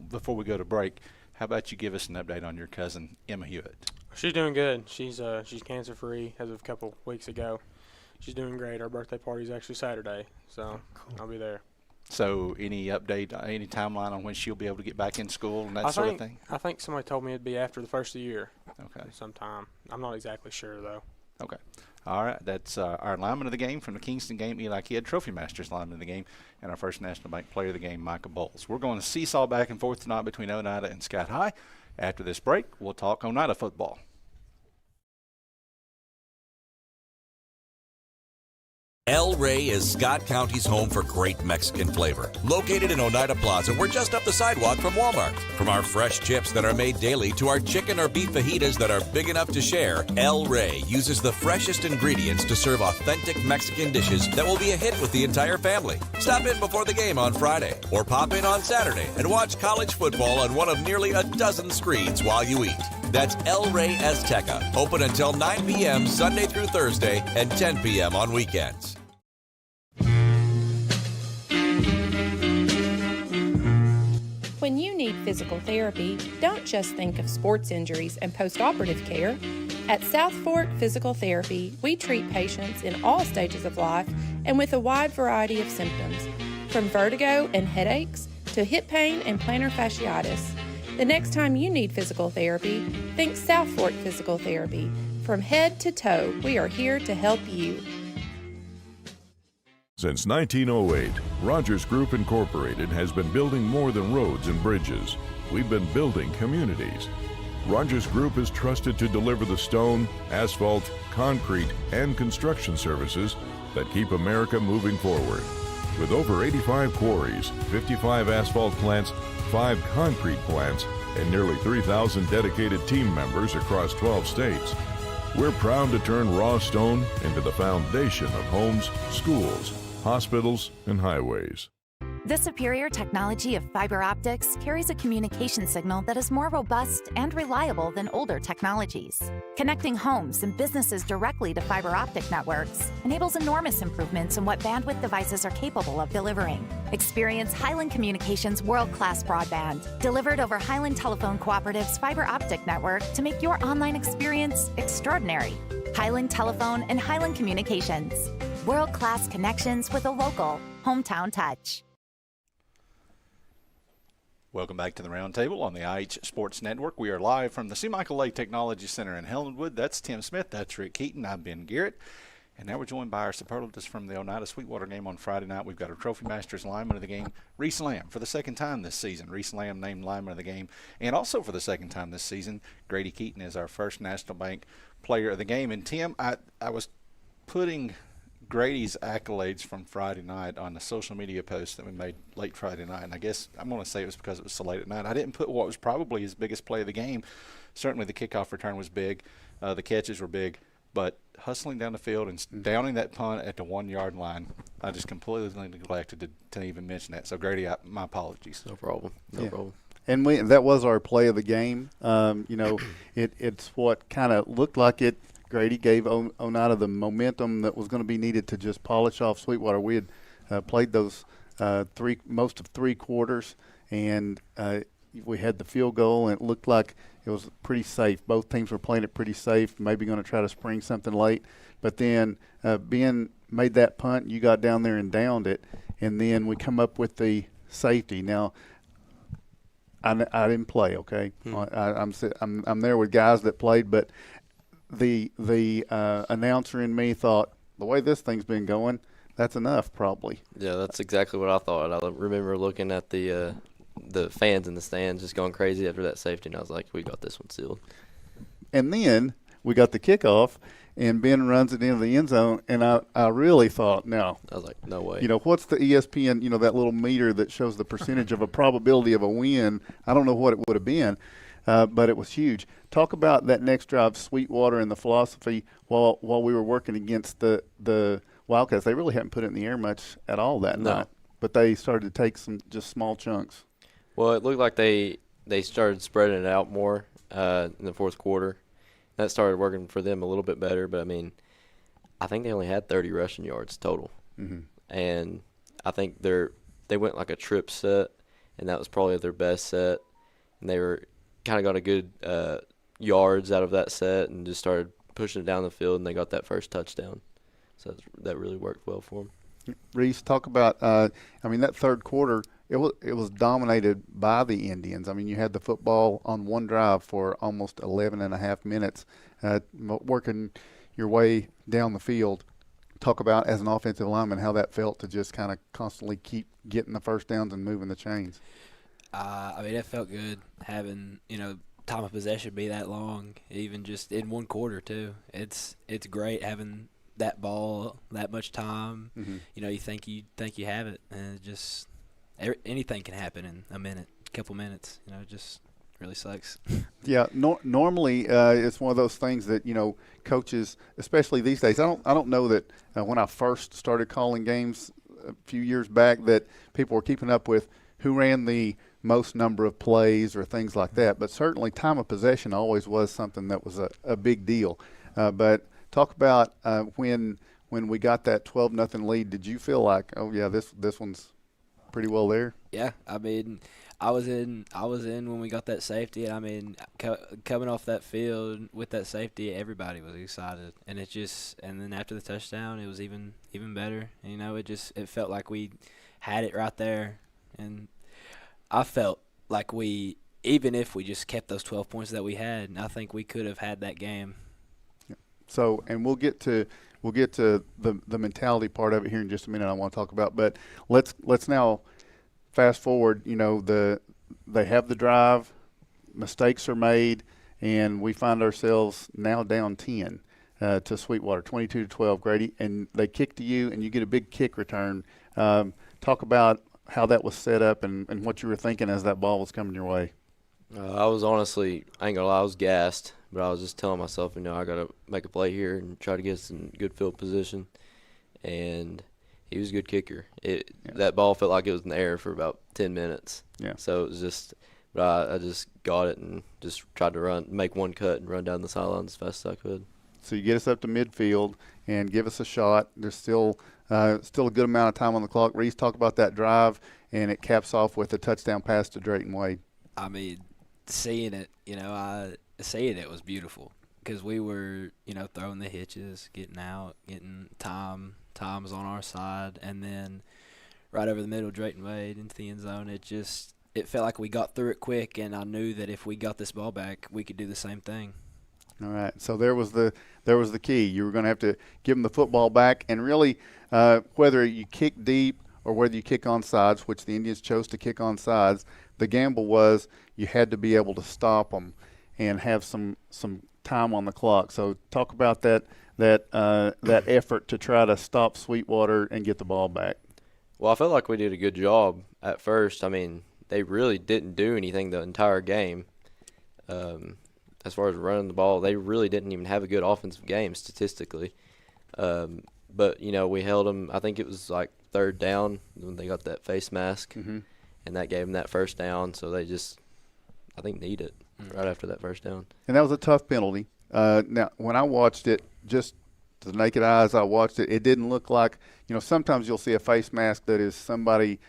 before we go to break, how about you give us an update on your cousin, Emma Hewitt? She's doing good. She's cancer-free as of a couple weeks ago. She's doing great. Our birthday party is actually Saturday, so cool. I'll be there. So any update, any timeline on when she'll be able to get back in school and that sort of thing? I think somebody told me it'd be after the first of the year. Okay. Sometime. I'm not exactly sure, though. Okay. All right, that's our lineman of the game from the Kingston game, Eli Kidd, Trophy Masters lineman of the game, and our First National Bank player of the game, Michael Bowles. We're going to seesaw back and forth tonight between Oneida and Scott High. After this break, we'll talk Oneida football. El Rey is Scott County's home for great Mexican flavor. Located in Oneida Plaza, we're just up the sidewalk from Walmart. From our fresh chips that are made daily to our chicken or beef fajitas that are big enough to share, El Rey uses the freshest ingredients to serve authentic Mexican dishes that will be a hit with the entire family. Stop in before the game on Friday or pop in on Saturday and watch college football on one of nearly a dozen screens while you eat. That's El Rey Azteca, open until 9 p.m. Sunday through Thursday and 10 p.m. on weekends. When you need physical therapy, don't just think of sports injuries and post-operative care. At South Fork Physical Therapy, we treat patients in all stages of life and with a wide variety of symptoms, from vertigo and headaches to hip pain and plantar fasciitis. The next time you need physical therapy, think South Fork Physical Therapy. From head to toe, we are here to help you. Since 1908, Rogers Group Incorporated has been building more than roads and bridges. We've been building communities. Rogers Group is trusted to deliver the stone, asphalt, concrete, and construction services that keep America moving forward. With over 85 quarries, 55 asphalt plants, 5 concrete plants, and nearly 3,000 dedicated team members across 12 states, we're proud to turn raw stone into the foundation of homes, schools, hospitals, and highways. The superior technology of fiber optics carries a communication signal that is more robust and reliable than older technologies. Connecting homes and businesses directly to fiber optic networks enables enormous improvements in what bandwidth devices are capable of delivering. Experience Highland Communications' world-class broadband, delivered over Highland Telephone Cooperative's fiber optic network to make your online experience extraordinary. Highland Telephone and Highland Communications. World-class connections with a local, hometown touch. Welcome back to the Roundtable on the IH Sports Network. We are live from the C. Michael Lay Technology Center in Helenwood. That's Tim Smith. That's Rick Keaton. I'm Ben Garrett. And now we're joined by our superlatives from the Oneida Sweetwater game on Friday night. We've got our Trophy Masters lineman of the game, Reese Lamb, for the second time this season. Reese Lamb named lineman of the game. And also for the second time this season, Grady Keaton is our First National Bank player of the game. And Tim, I was putting Grady's accolades from Friday night on the social media post that we made late Friday night, and I guess I'm going to say it was because it was so late at night. I didn't put what was probably his biggest play of the game. Certainly the kickoff return was big. The catches were big. But hustling down the field and downing that punt at the 1 yard line, I just completely neglected to even mention that. So, Grady, my apologies. No problem. No problem. And that was our play of the game. It's what kind of looked like it. Grady gave Oneida the momentum that was going to be needed to just polish off Sweetwater. We had played those most of 3 quarters, and we had the field goal, and it looked like it was pretty safe. Both teams were playing it pretty safe, maybe going to try to spring something late. But then being made that punt. You got down there and downed it, and then we come up with the safety. Now, I didn't play. Okay, I'm there with guys that played, but the announcer in me thought the way this thing's been going, that's enough probably. Yeah, that's exactly what I thought. I remember looking at the fans in the stands just going crazy after that safety, and I was like, we got this one sealed. And then we got the kickoff, and Ben runs it into the end zone, and I really thought, no. I was like, no way. What's the ESPN, that little meter that shows the percentage of a probability of a win? I don't know what it would have been, but it was huge. Talk about that next drive, Sweetwater, and the philosophy while we were working against the Wildcats. They really hadn't put it in the air much at all that night, but they started to take some just small chunks. Well, it looked like they started spreading it out more in the fourth quarter. That started working for them a little bit better, but, I think they only had 30 rushing yards total. Mm-hmm. And I think they went like a trip set, and that was probably their best set. And they were kind of got a good yards out of that set and just started pushing it down the field, and they got that first touchdown. So that really worked well for them. Reese, talk about that third quarter, it was dominated by the Indians. You had the football on one drive for almost 11 and a half minutes, working your way down the field. Talk about, as an offensive lineman, how that felt to just kind of constantly keep getting the first downs and moving the chains. It felt good having, time of possession be that long, even just in one quarter too. It's great having that ball that much time. Mm-hmm. You think you have it, and it just anything can happen in a couple minutes. It just really sucks. Yeah, normally it's one of those things that coaches, especially these days. I don't know that when I first started calling games a few years back that people were keeping up with who ran the most number of plays or things like that. But certainly time of possession always was something that was a big deal. But talk about when we got that 12-0 lead. Did you feel like, oh yeah, this one's pretty well there? Yeah, I was in when we got that safety, and coming off that field with that safety, everybody was excited, and and then after the touchdown, it was even better. It felt like we had it right there, and I felt like even if we just kept those 12 points that we had, I think we could have had that game. So, and we'll get to the mentality part of it here in just a minute. I want to talk about, but let's now fast forward. They have the drive, mistakes are made, and we find ourselves now down 10 to Sweetwater, 22-12, Grady, and they kick to you, and you get a big kick return. Talk about how that was set up and what you were thinking as that ball was coming your way. I was honestly, I ain't gonna lie, I was gassed, but I was just telling myself, I got to make a play here and try to get us in good field position. And he was a good kicker. That ball felt like it was in the air for about 10 minutes. Yeah. So it was just, but I just got it and just tried to make one cut and run down the sideline as fast as I could. So you get us up to midfield and give us a shot. There's still a good amount of time on the clock. Reese, talk about that drive, and it caps off with a touchdown pass to Drayton Wade. Seeing it, seeing it was beautiful because we were, throwing the hitches, getting out, getting time. Time was on our side, and then right over the middle, Drayton Wade into the end zone. It felt like we got through it quick, and I knew that if we got this ball back, we could do the same thing. All right, so there was the key. You were going to have to give them the football back, and really, whether you kick deep or whether you kick on sides, which the Indians chose to kick on sides, the gamble was you had to be able to stop them and have some time on the clock. So talk about that effort to try to stop Sweetwater and get the ball back. Well, I felt like we did a good job at first. They really didn't do anything the entire game. As far as running the ball, they really didn't even have a good offensive game statistically. But, we held them. I think it was like third down when they got that face mask, mm-hmm. and that gave them that first down. So they just, I think, need it right after that first down. And that was a tough penalty. Now, when I watched it, just to the naked eyes, I watched it. It didn't look like, sometimes you'll see a face mask that is somebody,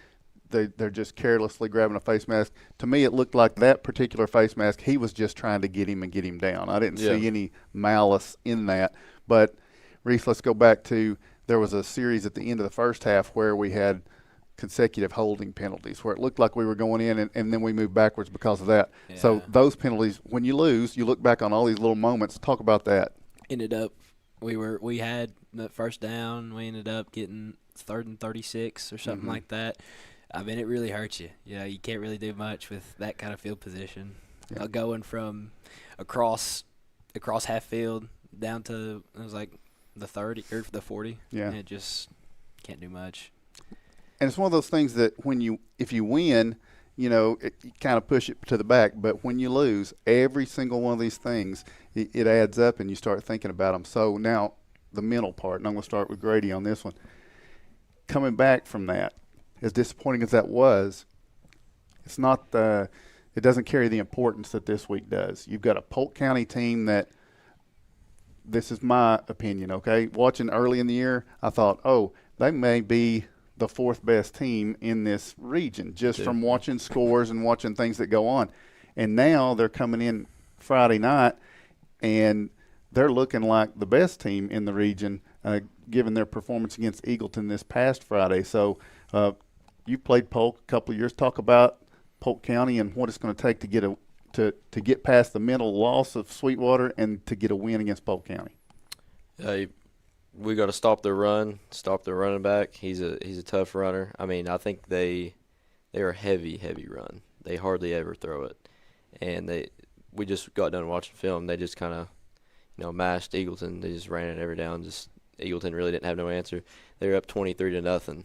they're just carelessly grabbing a face mask. To me, it looked like that particular face mask, he was just trying to get him and get him down. I didn't see any malice in that. But, Reese, let's go back to there was a series at the end of the first half where we had consecutive holding penalties where it looked like we were going in and then we moved backwards because of that. Yeah. So those penalties, when you lose, you look back on all these little moments. Talk about that. Ended up, we had the first down. We ended up getting 3rd and 36 or something like that. I mean, it really hurts you. You know, you can't really do much with that kind of field position. Yeah. Going from across half field down to, it was like the 30 or the 40. Yeah. And it just can't do much. And it's one of those things that if you win, you know, you kind of push it to the back. But when you lose, every single one of these things, it adds up and you start thinking about them. So now the mental part, and I'm going to start with Grady on this one. Coming back from that, as disappointing as that was, it's not it doesn't carry the importance that this week does. You've got a Polk County team that, this is my opinion, okay? Watching early in the year, I thought, oh, they may be the 4th best team in this region just from watching scores and watching things that go on. And now they're coming in Friday night, and they're looking like the best team in the region, given their performance against Eagleton this past Friday. So you played Polk a couple of years. Talk about Polk County and what it's going to take to get to get past the mental loss of Sweetwater and to get a win against Polk County. We got to stop their running back. He's a tough runner. I mean, I think they are heavy run. They hardly ever throw it, and we just got done watching film. They just kind of, mashed Eagleton. They just ran it every down. Just Eagleton really didn't have no answer. They were up 23-0.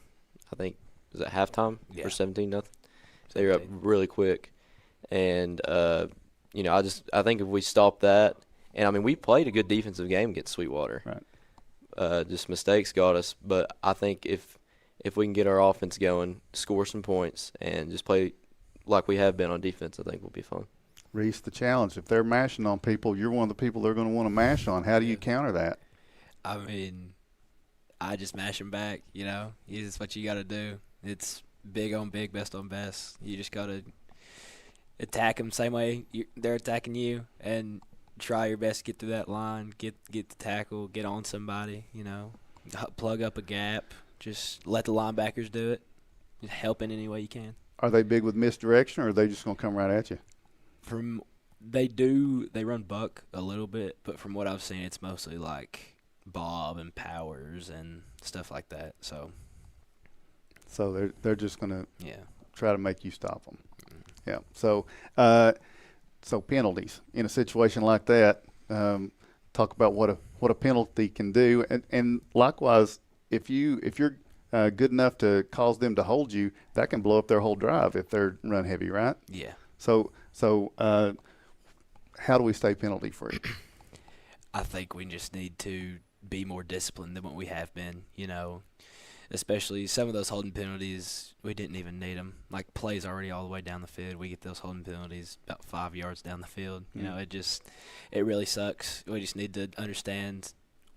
I think was at halftime for 17-0. So they were up really quick, and I think if we stop that, and I mean we played a good defensive game against Sweetwater. Right. Just mistakes got us, but I think if we can get our offense going, score some points, and just play like we have been on defense, I think we'll be fine. Reese, the challenge, if they're mashing on people, you're one of the people they're going to want to mash on. How do you counter that? I mean, I just mash them back, It's what you got to do. It's big on big, best on best. You just got to attack them same way they're attacking you, and try your best to get through that line, get the tackle, get on somebody, plug up a gap. Just let the linebackers do it. Just help in any way you can. Are they big with misdirection, or are they just going to come right at you? They run buck a little bit, but from what I've seen, it's mostly like bob and powers and stuff like that. So they're just going to try to make you stop them. Mm-hmm. Yeah. So penalties in a situation like that. Talk about what a penalty can do, and likewise, if you're good enough to cause them to hold you, that can blow up their whole drive if they're run heavy, right? Yeah. So how do we stay penalty free? I think we just need to be more disciplined than what we have been. Especially some of those holding penalties, we didn't even need them. Like plays already all the way down the field, we get those holding penalties about 5 yards down the field. It really sucks. We just need to understand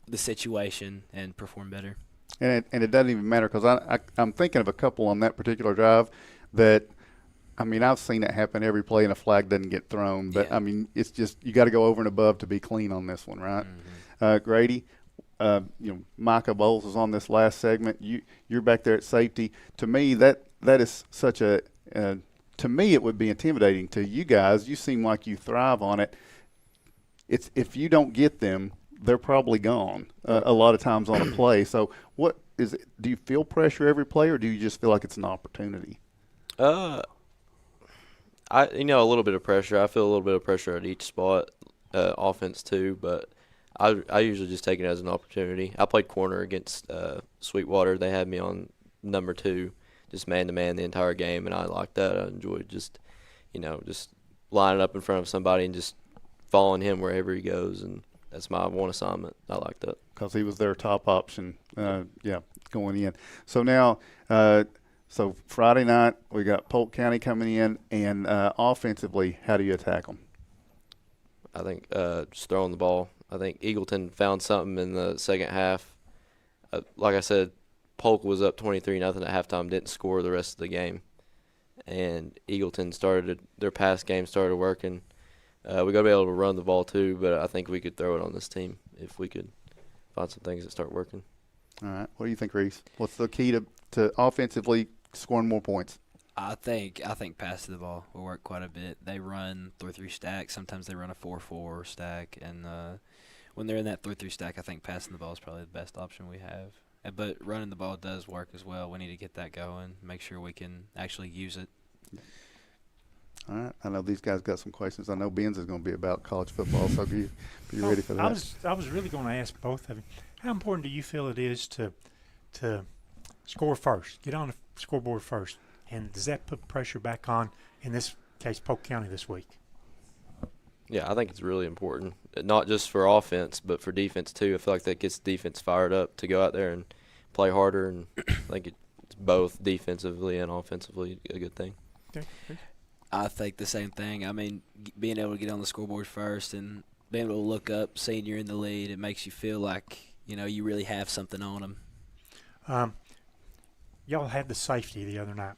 the situation and perform better. And it doesn't even matter, because I'm thinking of a couple on that particular drive that, I mean, I've seen it happen every play and a flag doesn't get thrown. But, I mean, it's just you got to go over and above to be clean on this one, right? Mm-hmm. Grady, Micah Bowles was on this last segment. You're back there at safety. To me, that is such a to me it would be intimidating. To you guys, you seem like you thrive on it. It's if you don't get them, they're probably gone a lot of times on a play. So what is it? Do you feel pressure every play, or do you just feel like it's an opportunity? A little bit of pressure. I feel a little bit of pressure at each spot, offense too, but I usually just take it as an opportunity. I played corner against Sweetwater. They had me on number 2, just man-to-man the entire game, and I liked that. I enjoyed just lining up in front of somebody and just following him wherever he goes, and that's my one assignment. I like that. Because he was their top option, going in. So now so Friday night we got Polk County coming in, and offensively, how do you attack them? I think just throwing the ball. I think Eagleton found something in the second half. Like I said, Polk was up 23-0 at halftime, didn't score the rest of the game. And Eagleton their pass game started working. We got to be able to run the ball too, but I think we could throw it on this team if we could find some things that start working. All right. What do you think, Reese? What's the key to offensively scoring more points? I think passing the ball will work quite a bit. They run 3-3 stack. Sometimes they run a 4-4 stack, and when they're in that 3-3 stack, I think passing the ball is probably the best option we have. But running the ball does work as well. We need to get that going, make sure we can actually use it. All right. I know these guys got some questions. I know Ben's is going to be about college football, so be ready for that. I was really going to ask both of you, how important do you feel it is to score first, get on the scoreboard first, and does that put pressure back on, in this case, Polk County this week? Yeah, I think it's really important, not just for offense, but for defense too. I feel like that gets defense fired up to go out there and play harder, and I think it's both defensively and offensively a good thing. Okay. I think the same thing. I mean, being able to get on the scoreboard first and being able to look up, seeing you're in the lead, it makes you feel like, you really have something on them. Y'all had the safety the other night.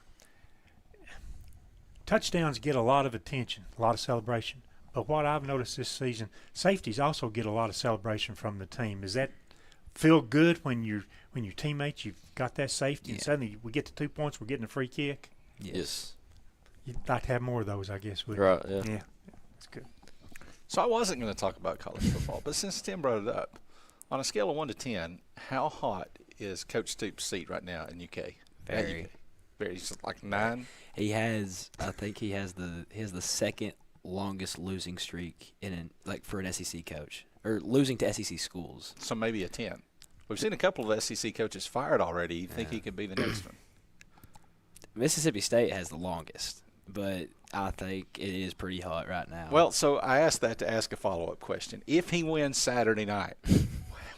Touchdowns get a lot of attention, a lot of celebration. But what I've noticed this season, safeties also get a lot of celebration from the team. Does that feel good when your teammates, you've got that safety, and suddenly we get to 2 points, we're getting a free kick? Yes. You'd like to have more of those, I guess. Right, yeah. Yeah, that's good. So I wasn't going to talk about college football, but since Tim brought it up, on a scale of 1 to 10, how hot is Coach Stoops' seat right now in UK? Very. He's like 9. I think he has the second longest losing streak for an SEC coach, or losing to SEC schools. So maybe a 10. We've seen a couple of SEC coaches fired already. You think he could be the next one? Mississippi State has the longest, but I think it is pretty hot right now. Well, so I asked that to ask a follow-up question. If he wins Saturday night,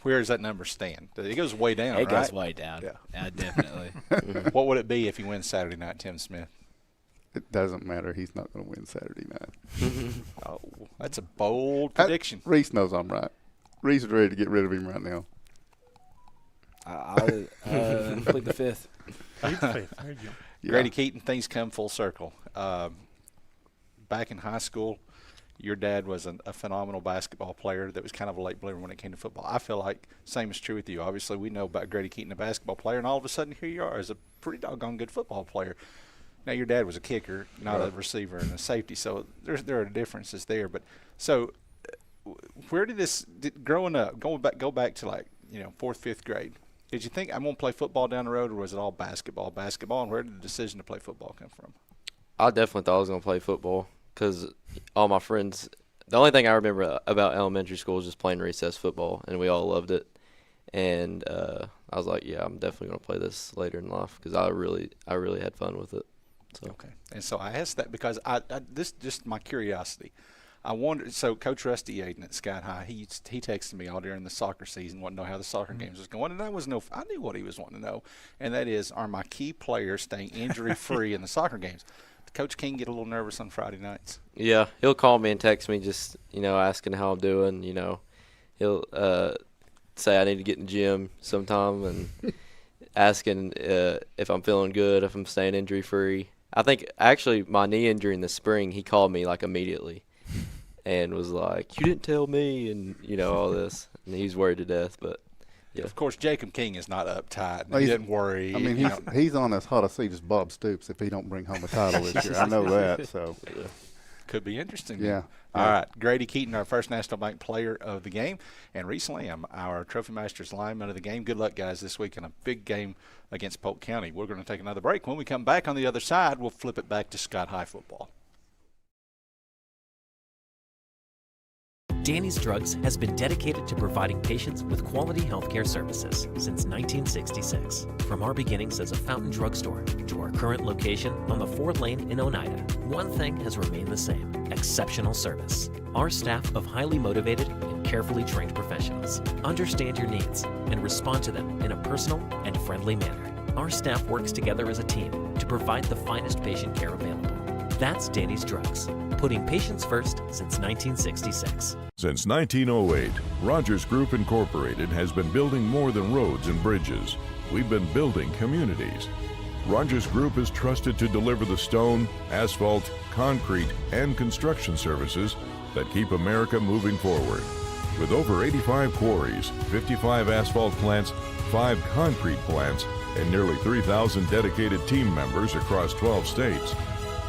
where does that number stand? It goes way down, right? It goes way down. Yeah, definitely. What would it be if he wins Saturday night, Tim Smith? It doesn't matter. He's not going to win Saturday night. Oh, that's a bold prediction. Reese knows I'm right. Reese is ready to get rid of him right now. I'll plead the fifth. Plead the fifth. There you go. Yeah. Grady Keaton, things come full circle. Back in high school, your dad was a phenomenal basketball player that was kind of a late bloomer when it came to football. I feel like same is true with you. Obviously, we know about Grady Keaton, a basketball player, and all of a sudden here you are as a pretty doggone good football player. Now, your dad was a kicker, not a receiver and a safety, so there are differences there. But so where did this growing up, go back to 4th, 5th grade, did you think I'm going to play football down the road, or was it all basketball, and where did the decision to play football come from? I definitely thought I was going to play football because all my friends – the only thing I remember about elementary school was just playing recess football, and we all loved it. And I was like, yeah, I'm definitely going to play this later in life because I really had fun with it. So. Okay. And so I asked that because this just my curiosity. I wondered, so Coach Rusty Yaden at Sky High, he texted me all during the soccer season, wanted to know how the soccer games was going, and I knew what he was wanting to know, and that is, are my key players staying injury-free in the soccer games? Did Coach King get a little nervous on Friday nights? Yeah, he'll call me and text me just, asking how I'm doing, He'll say I need to get in the gym sometime and asking if I'm feeling good, if I'm staying injury-free. I think actually my knee injury in the spring, he called me immediately and was like, you didn't tell me, and all this. And he's worried to death, but yeah. Of course, Jacob King is not uptight. He didn't worry. I mean, he's on as hot a seat as Bob Stoops if he don't bring home a title this year. I know that. So could be interesting. Yeah. All right, Grady Keaton, our first National Bank player of the game, and Reese Lamb, our Trophy Masters lineman of the game. Good luck, guys, this week in a big game against Polk County. We're going to take another break. When we come back on the other side, we'll flip it back to Scott High football. Danny's Drugs has been dedicated to providing patients with quality healthcare services since 1966. From our beginnings as a Fountain Drugstore to our current location on the 4-lane in Oneida, one thing has remained the same: exceptional service. Our staff of highly motivated and carefully trained professionals understand your needs and respond to them in a personal and friendly manner. Our staff works together as a team to provide the finest patient care available. That's Danny's Drugs, putting patients first since 1966. Since 1908, Rogers Group Incorporated has been building more than roads and bridges. We've been building communities. Rogers Group is trusted to deliver the stone, asphalt, concrete, and construction services that keep America moving forward. With over 85 quarries, 55 asphalt plants, 5 concrete plants, and nearly 3,000 dedicated team members across 12 states.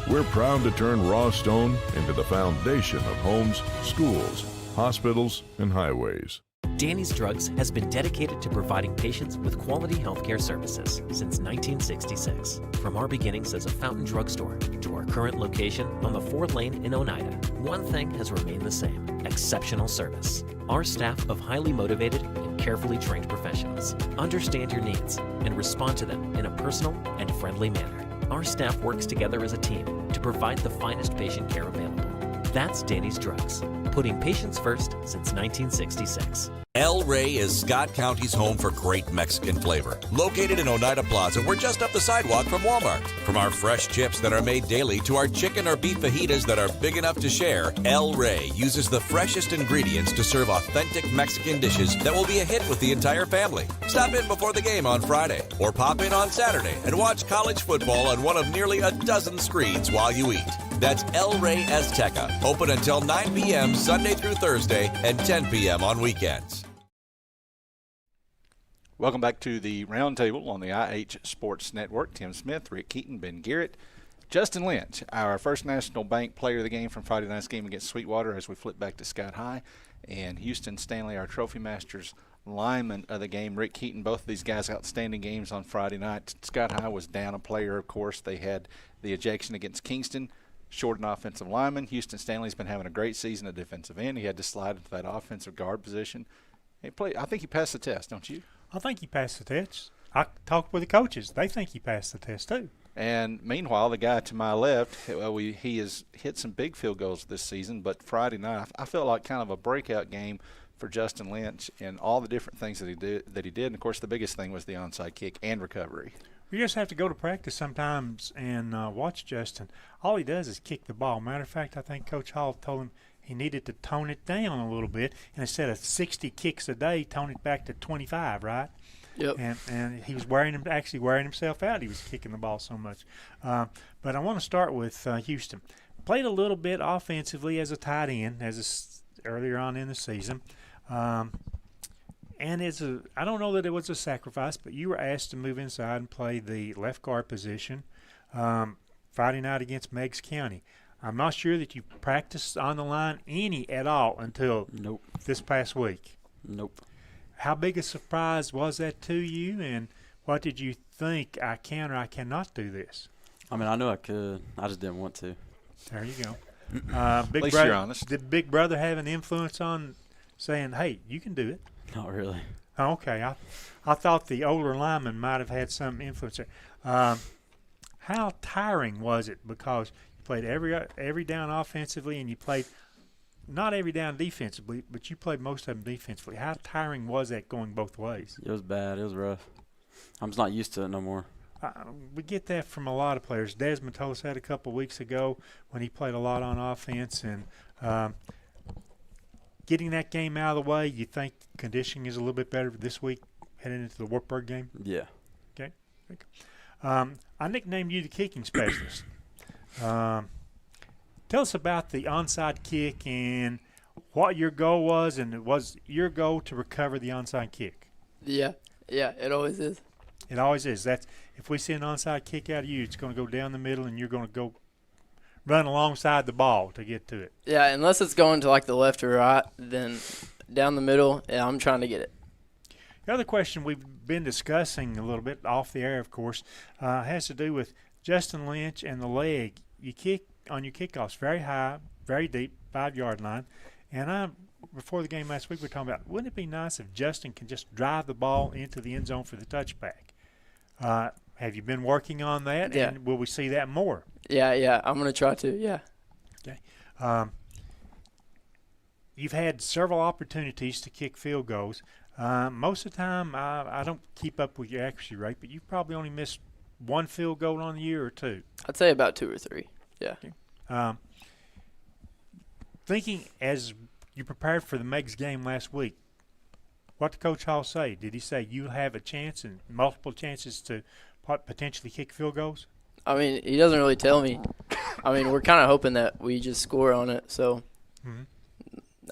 We're proud to turn raw stone into the foundation of homes, schools, hospitals, and highways. Danny's Drugs has been dedicated to providing patients with quality healthcare services since 1966. From our beginnings as a fountain drugstore to our current location on the 4th Lane in Oneida, one thing has remained the same: exceptional service. Our staff of highly motivated and carefully trained professionals understand your needs and respond to them in a personal and friendly manner. Our staff works together as a team to provide the finest patient care available. That's Danny's Drugs, putting patients first since 1966. El Rey is Scott County's home for great Mexican flavor. Located in Oneida Plaza, we're just up the sidewalk from Walmart. From our fresh chips that are made daily to our chicken or beef fajitas that are big enough to share, El Rey uses the freshest ingredients to serve authentic Mexican dishes that will be a hit with the entire family. Stop in before the game on Friday or pop in on Saturday and watch college football on one of nearly a dozen screens while you eat. That's El Rey Azteca, open until 9 p.m. Sunday through Thursday and 10 p.m. on weekends. Welcome back to the Roundtable on the IH Sports Network. Tim Smith, Rick Keaton, Ben Garrett, Justin Lynch, our First National Bank player of the game from Friday night's game against Sweetwater as we flip back to Scott High, and Houston Stanley, our Trophy Masters lineman of the game. Rick Keaton, both of these guys outstanding games on Friday night. Scott High was down a player, of course. They had the ejection against Kingston. Short an offensive lineman. Houston Stanley's been having a great season at defensive end. He had to slide into that offensive guard position. I think he passed the test, don't you? I think he passed the test. I talked with the coaches. They think he passed the test too. And meanwhile, the guy to my left, he has hit some big field goals this season, but Friday night I felt like kind of a breakout game for Justin Lynch and all the different things that he did. And, of course, the biggest thing was the onside kick and recovery. You just have to go to practice sometimes and watch Justin. All he does is kick the ball. Matter of fact, I think Coach Hall told him he needed to tone it down a little bit, and instead of 60 kicks a day, tone it back to 25, right? Yep. And he was wearing himself out. He was kicking the ball so much. But I want to start with Houston. Played a little bit offensively as a tight end earlier on in the season. And I don't know that it was a sacrifice, but you were asked to move inside and play the left guard position Friday night against Meigs County. I'm not sure that you practiced on the line any at all until this past week. Nope. How big a surprise was that to you, and what did you think? I can or I cannot do this? I mean, I knew I could. I just didn't want to. There you go. At least you're honest. Did Big Brother have an influence on saying, hey, you can do it? Not really. Okay. I thought the older lineman might have had some influence there. How tiring was it? Because you played every down offensively, and you played not every down defensively, but you played most of them defensively. How tiring was that going both ways? It was bad. It was rough. I'm just not used to it no more. We get that from a lot of players. Desmond told us that a couple of weeks ago when he played a lot on offense. And getting that game out of the way, you think conditioning is a little bit better this week heading into the Wartburg game? Yeah. Okay. I nicknamed you the kicking specialist. Tell us about the onside kick and what your goal was, and it was your goal to recover the onside kick. Yeah, it always is. It always is. That's if we see an onside kick out of you, it's going to go down the middle, and you're going to go run alongside the ball to get to it. Yeah, unless it's going to like the left or right, then down the middle, yeah, I'm trying to get it. The other question we've been discussing a little bit off the air, of course, has to do with Justin Lynch and the leg. You kick on your kickoffs very high, very deep, 5-yard line. And before the game last week, we were talking about, wouldn't it be nice if Justin can just drive the ball into the end zone for the touchback? Have you been working on that? Yeah. And will we see that more? Yeah, I'm going to try to, yeah. Okay. You've had several opportunities to kick field goals. Most of the time, I don't keep up with your accuracy rate, but you've probably only missed one field goal on the year or two. I'd say about 2 or 3, yeah. Okay. Thinking as you prepared for the Meigs game last week, what did Coach Hall say? Did he say you'll have a chance and multiple chances to potentially kick field goals? I mean, he doesn't really tell me. I mean, we're kind of hoping that we just score on it. So,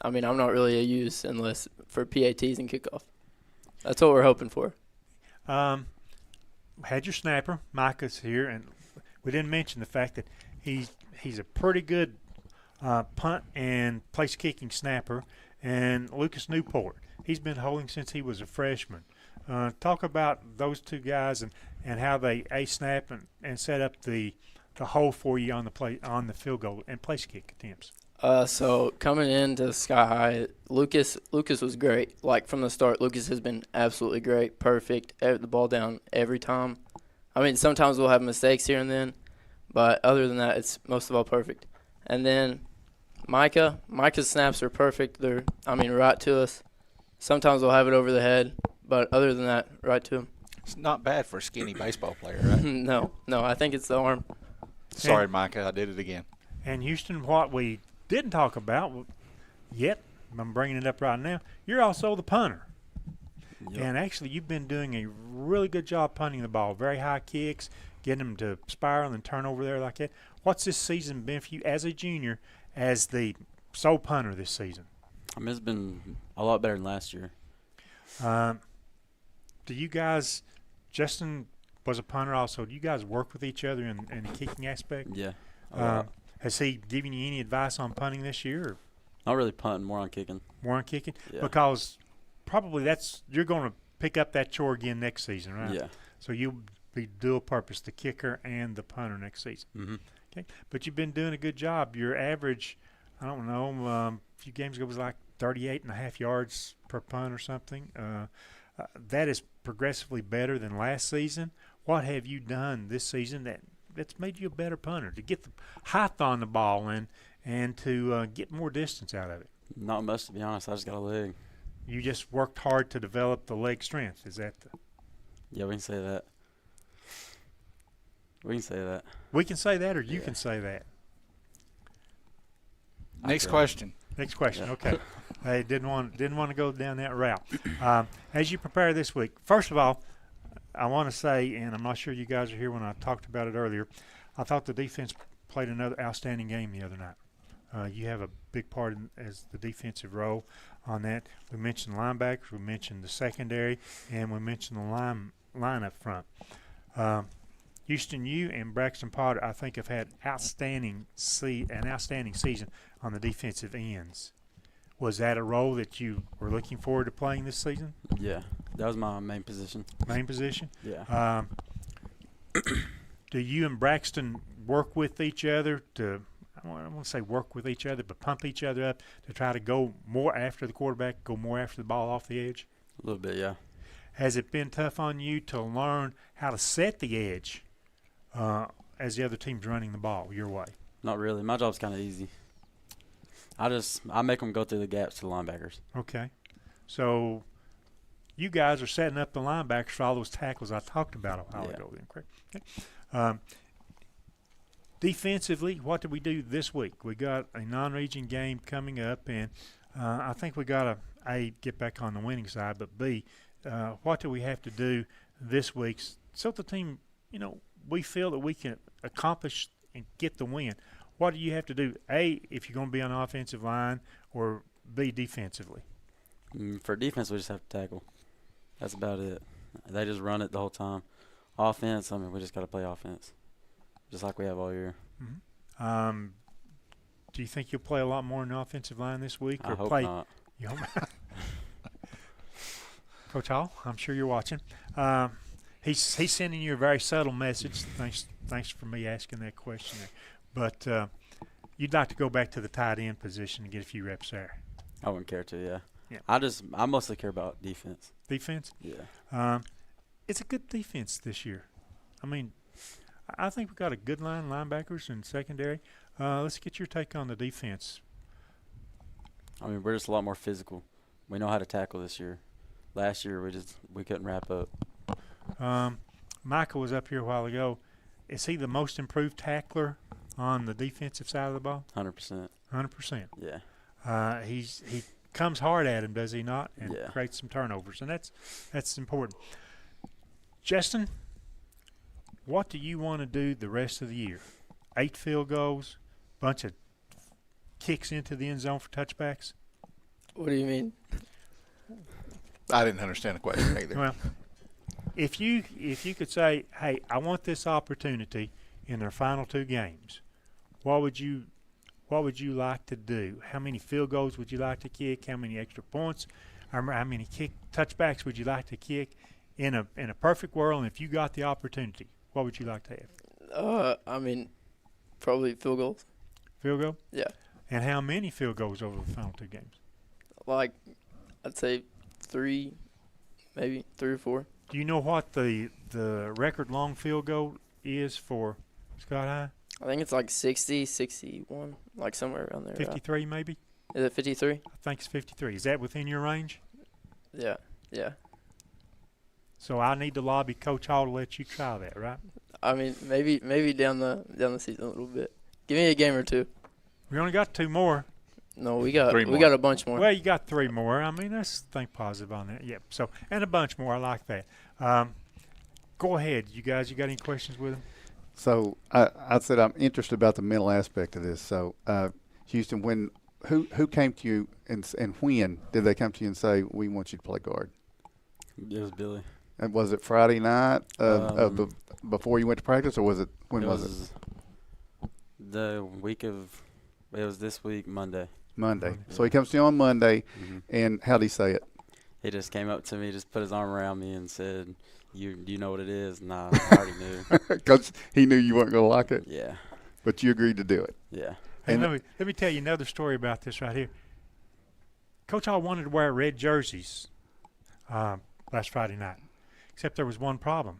I mean, I'm not really a use unless for PATs and kickoff. That's what we're hoping for. Had your snapper, Micah's here, and we didn't mention the fact that he's a pretty good punt and place-kicking snapper. And Lucas Newport, he's been holding since he was a freshman. Talk about those two guys and how they snap and set up the hole for you on the field goal and place kick attempts. So coming into Sky High, Lucas was great. Like from the start, Lucas has been absolutely great, perfect, the ball down every time. I mean, sometimes we'll have mistakes here and then, but other than that, it's most of all perfect. And then Micah's snaps are perfect. They're, right to us. Sometimes we'll have it over the head, but other than that, right to him. It's not bad for a skinny baseball player, right? No, I think it's the arm. Sorry, Micah, I did it again. And Houston, what we didn't talk about yet, I'm bringing it up right now, you're also the punter. Yep. And actually, you've been doing a really good job punting the ball. Very high kicks, getting them to spiral and turn over there like that. What's this season been for you as a junior, as the sole punter this season? It's been a lot better than last year. Do you guys, Justin was a punter also, do you guys work with each other in the kicking aspect? Yeah. Has he given you any advice on punting this year? Or? Not really punting, more on kicking. More on kicking? Yeah. Because probably you're going to pick up that chore again next season, right? Yeah. So you'll be dual purpose, the kicker and the punter next season. Mm-hmm. Okay. But you've been doing a good job. Your average, I don't know, a few games ago was like 38.5 yards per punt or something. That is progressively better than last season. What have you done this season that's made you a better punter, to get the height on the ball and to get more distance out of it? Not much, to be honest. I just got a leg. You just worked hard to develop the leg strength. Is that the? Yeah, we can say that. We can say that. We can say that, or you can say that. Next question. Next question. Yeah. Okay. I didn't want to go down that route. As you prepare this week, first of all, I want to say, and I'm not sure you guys are here when I talked about it earlier, I thought the defense played another outstanding game the other night. You have a big part as the defensive role on that. We mentioned linebackers, we mentioned the secondary, and we mentioned the line up front. Houston, you and Braxton Potter, I think, have had an outstanding season on the defensive ends. Was that a role that you were looking forward to playing this season? Yeah, that was my main position. Main position? Yeah. Do you and Braxton work with each other to, I don't want to say work with each other, but pump each other up to try to go more after the quarterback, go more after the ball off the edge? A little bit, yeah. Has it been tough on you to learn how to set the edge as the other team's running the ball your way? Not really. My job's kind of easy. I make them go through the gaps to the linebackers. Okay. So you guys are setting up the linebackers for all those tackles I talked about a while ago. Then, correct? Okay. Defensively, what did we do this week? We got a non-region game coming up, and I think we got to, A, get back on the winning side, but B, what do we have to do this week so the team, we feel that we can accomplish and get the win? What do you have to do, A, if you're going to be on the offensive line, or B, defensively? For defense, we just have to tackle. That's about it. They just run it the whole time. Offense, we just got to play offense, just like we have all year. Mm-hmm. Do you think you'll play a lot more on the offensive line this week? I hope not. You hope not? Coach Hall, I'm sure you're watching. He's sending you a very subtle message. Thanks for me asking that question there. But you'd like to go back to the tight end position and get a few reps there. I wouldn't care to, yeah. Yeah. I mostly care about defense. Defense? Yeah. It's a good defense this year. I think we've got a good line, linebackers and secondary. Let's get your take on the defense. We're just a lot more physical. We know how to tackle this year. Last year we couldn't wrap up. Michael was up here a while ago. Is he the most improved tackler on the defensive side of the ball? 100%. 100%. Yeah. He comes hard at him, does he not? And yeah. creates some turnovers, and that's important. Justin, what do you want to do the rest of the year? 8 field goals, bunch of kicks into the end zone for touchbacks? What do you mean? I didn't understand the question either. Well, if you could say, hey, I want this opportunity in their final 2 games, what would you like to do? How many field goals would you like to kick? How many extra points? Or how many touchbacks would you like to kick? In a perfect world, and if you got the opportunity, what would you like to have? I mean, probably field goals. Field goal? Yeah. And how many field goals over the final 2 games? Like, I'd say 3, maybe 3 or 4. Do you know what the record long field goal is for Scott High? I think it's like 60, 61, like somewhere around there. 53 maybe? Is it 53? I think it's 53. Is that within your range? Yeah. So I need to lobby Coach Hall to let you try that, right? I mean, maybe down the season a little bit. Give me a game or 2. We only got 2 more. No, we got a bunch more. Well, you got 3 more. I mean, let's think positive on that. Yep. So, and a bunch more. I like that. Go ahead, you guys. You got any questions with him? So I said I'm interested about the mental aspect of this. So Houston, who came to you and when did they come to you and say we want you to play guard? It was Billy. And was it Friday night before you went to practice, or was it when was it? The week of. It was this week, Monday. Monday. So he comes to you on Monday, and how'd he say it? He just came up to me, just put his arm around me, and said, "You know what it is?" Nah, I already knew. Because he knew you weren't going to like it. Yeah. But you agreed to do it. Yeah. Hey, let me tell you another story about this right here. Coach Hall wanted to wear red jerseys last Friday night, except there was one problem.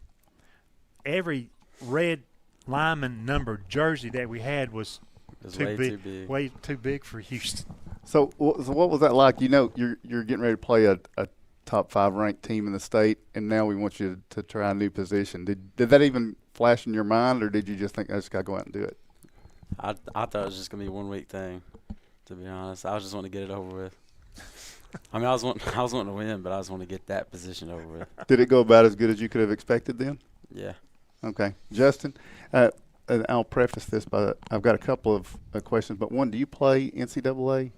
Every red lineman numbered jersey that we had was way too big for Houston. So what was that like? You know, you're getting ready to play a top 5 ranked team in the state, and now we want you to try a new position. Did that even flash in your mind, or did you just think I just got to go out and do it? I thought it was just gonna be a 1 week thing. To be honest, I just want to get it over with. I mean, I was wanting to win, but I just want to get that position over with. Did it go about as good as you could have expected then? Yeah. Okay, Justin. And I'll preface this by I've got a couple of questions, but one, do you play NCAA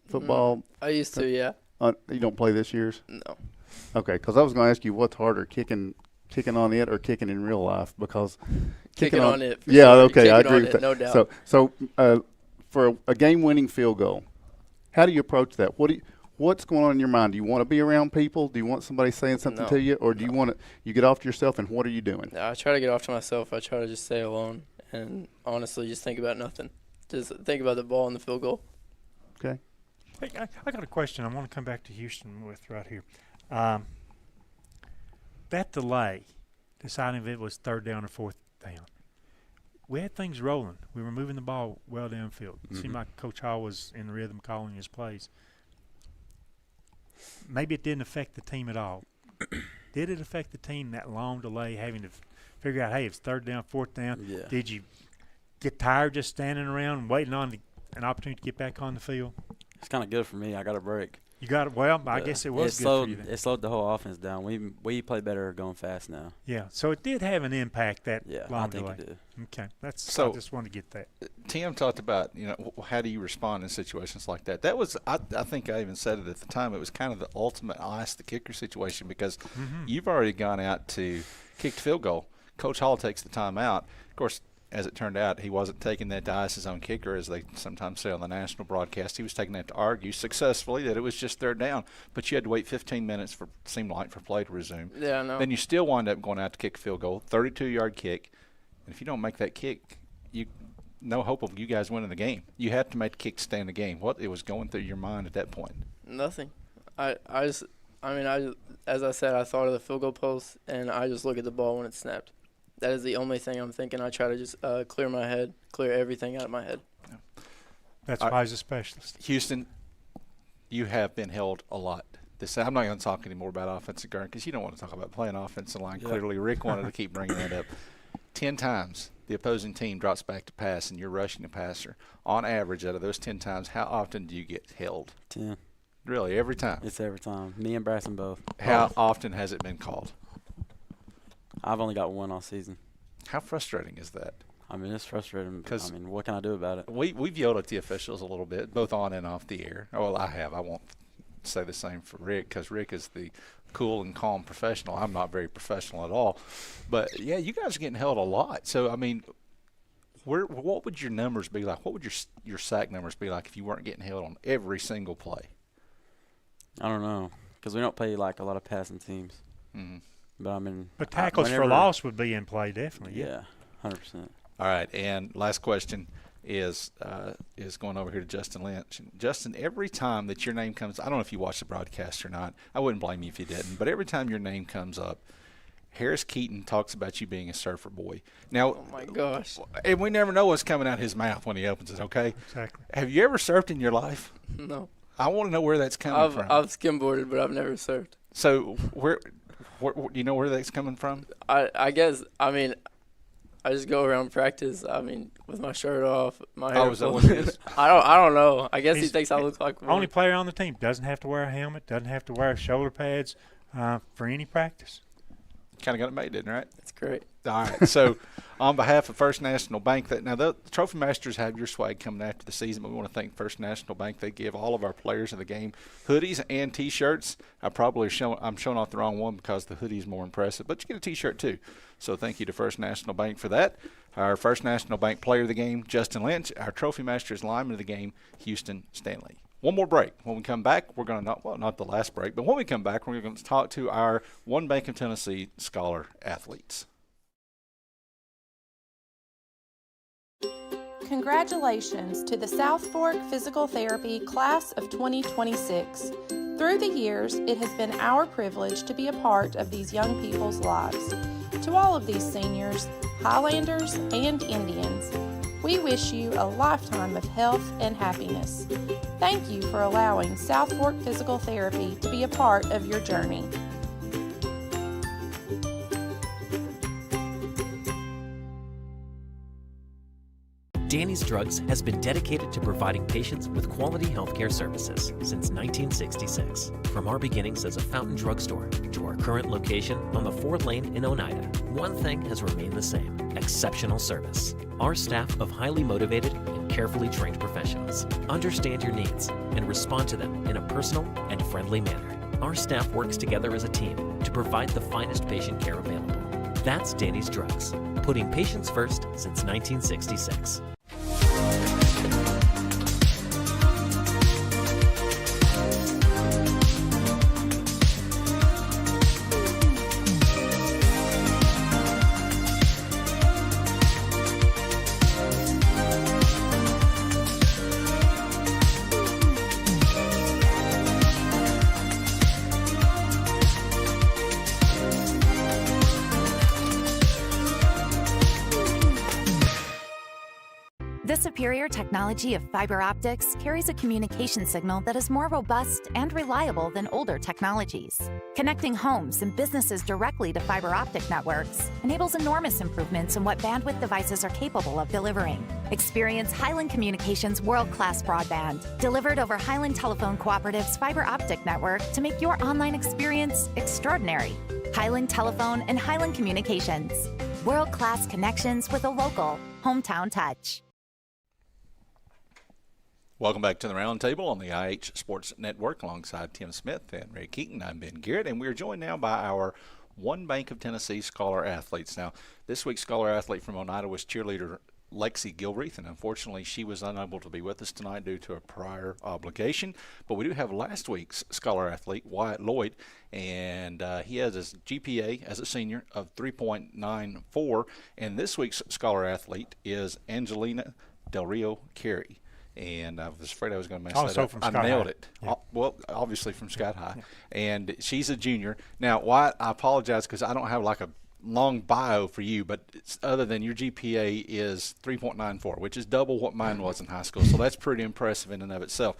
football? I used to, yeah. You don't play this year's? No. Okay, because I was going to ask you what's harder, kicking on it or kicking in real life, because kicking on it. Yeah, sure. okay, kicking I agree with that. No doubt. So for a game-winning field goal, how do you approach that? What's going on in your mind? Do you want to be around people? Do you want somebody saying something to you, or do you want to you get off to yourself? And what are you doing? I try to get off to myself. I try to just stay alone and honestly just think about nothing. Just think about the ball and the field goal. Okay. Hey, I got a question I want to come back to Houston with right here. That delay, deciding if it was 3rd down or 4th down, we had things rolling. We were moving the ball well downfield. It seemed like Coach Hall was in rhythm calling his plays. Maybe it didn't affect the team at all. Did it affect the team, that long delay, having to figure out, hey, it's 3rd down, 4th down? Yeah. Did you get tired just standing around and waiting on an opportunity to get back on the field? It's kind of good for me. I got a break. You got it. Well, I guess it was good for you then. It slowed the whole offense down. We play better going fast now. Yeah, so it did have an impact, that long I think delay. it did. Okay, I just wanted to get that. Tim talked about, how do you respond in situations like that? That was, I think I even said it at the time, it was kind of the ultimate ice the kicker situation, because you've already gone out to kick the field goal. Coach Hall takes the time out. Of course, as it turned out, he wasn't taking that to ice his own kicker, as they sometimes say on the national broadcast. He was taking that to argue successfully that it was just 3rd down, but you had to wait 15 minutes for play to resume. Yeah, I know. Then you still wind up going out to kick a field goal, 32-yard kick, and if you don't make that kick, no hope of you guys winning the game. You have to make the kick to stay in the game. What it was going through your mind at that point? Nothing. As I said, I thought of the field goal post, and I just look at the ball when it's snapped. That is the only thing I'm thinking. I try to just clear my head, clear everything out of my head. Yeah. That's why he's a specialist. Houston, you have been held a lot. I'm not going to talk anymore about offensive guard because you don't want to talk about playing offensive line. Yeah. Clearly, Rick wanted to keep bringing that up. 10 times the opposing team drops back to pass, and you're rushing the passer. On average, out of those 10 times, how often do you get held? 10. Really, every time? It's every time. Me and Braxton both. How often has it been called? I've only got 1 all season. How frustrating is that? I mean, it's frustrating. Because what can I do about it? We've yelled at the officials a little bit, both on and off the air. Well, I have. I won't say the same for Rick, because Rick is the cool and calm professional. I'm not very professional at all. But, yeah, you guys are getting held a lot. So, I mean, what would your numbers be like? What would your sack numbers be like if you weren't getting held on every single play? I don't know, because we don't play like a lot of passing teams. Mm-hmm. But I mean, but tackles for loss would be in play definitely. Yeah, 100%. All right, and last question is going over here to Justin Lynch. Justin, every time that your name comes, I don't know if you watch the broadcast or not. I wouldn't blame you if you didn't. But every time your name comes up, Harris Keaton talks about you being a surfer boy. Now, oh my gosh! And we never know what's coming out of his mouth when he opens it. Okay. Exactly. Have you ever surfed in your life? No. I want to know where that's coming from. I've skimboarded, but I've never surfed. So where do you know where that's coming from? I guess, I mean, I just go around practice. I mean, with my shirt off, my hair. Is that what it is? I don't know. I guess he thinks I look like one. Only player on the team doesn't have to wear a helmet, doesn't have to wear shoulder pads for any practice. Kind of got it made, didn't it, right? That's great. All right. So, on behalf of First National Bank, now the Trophy Masters have your swag coming after the season, but we want to thank First National Bank. They give all of our players in the game hoodies and T-shirts. I'm showing off the wrong one because the hoodie is more impressive, but you get a T-shirt too. So thank you to First National Bank for that. Our First National Bank player of the game, Justin Lynch. Our Trophy Masters lineman of the game, Houston Stanley. One more break. When we come back, we're going to not the last break, but when we come back, we're going to talk to our One Bank of Tennessee scholar athletes. Congratulations to the South Fork Physical Therapy Class of 2026. Through the years, it has been our privilege to be a part of these young people's lives. To all of these seniors, Highlanders, and Indians, we wish you a lifetime of health and happiness. Thank you for allowing South Fork Physical Therapy to be a part of your journey. Danny's Drugs has been dedicated to providing patients with quality healthcare services since 1966. From our beginnings as a fountain drugstore to our current location on the 4th Lane in Oneida, one thing has remained the same: exceptional service. Our staff of highly motivated and carefully trained professionals understand your needs and respond to them in a personal and friendly manner. Our staff works together as a team to provide the finest patient care available. That's Danny's Drugs, putting patients first since 1966. The superior technology of fiber optics carries a communication signal that is more robust and reliable than older technologies. Connecting homes and businesses directly to fiber optic networks enables enormous improvements in what bandwidth devices are capable of delivering. Experience Highland Communications' world-class broadband, delivered over Highland Telephone Cooperative's fiber optic network to make your online experience extraordinary. Highland Telephone and Highland Communications. World-class connections with a local, hometown touch. Welcome back to the Round Table on the IH Sports Network alongside Tim Smith and Ray Keaton. I'm Ben Garrett, and we're joined now by our One Bank of Tennessee scholar athletes. Now, this week's scholar athlete from Oneida was cheerleader Lexi Gilreath, and unfortunately she was unable to be with us tonight due to a prior obligation. But we do have last week's scholar athlete, Wyatt Lloyd, and he has his GPA as a senior of 3.94. And this week's scholar athlete is Angelina Del Rio Carey. And I was afraid I was going to mess that up. From I Scott nailed High. it. Yeah. Well, obviously from Scott High. Yeah. And she's a junior. Now, Wyatt, I apologize because I don't have like a long bio for you, but it's, other than your GPA is 3.94, which is double what mine was in high school. So that's pretty impressive in and of itself.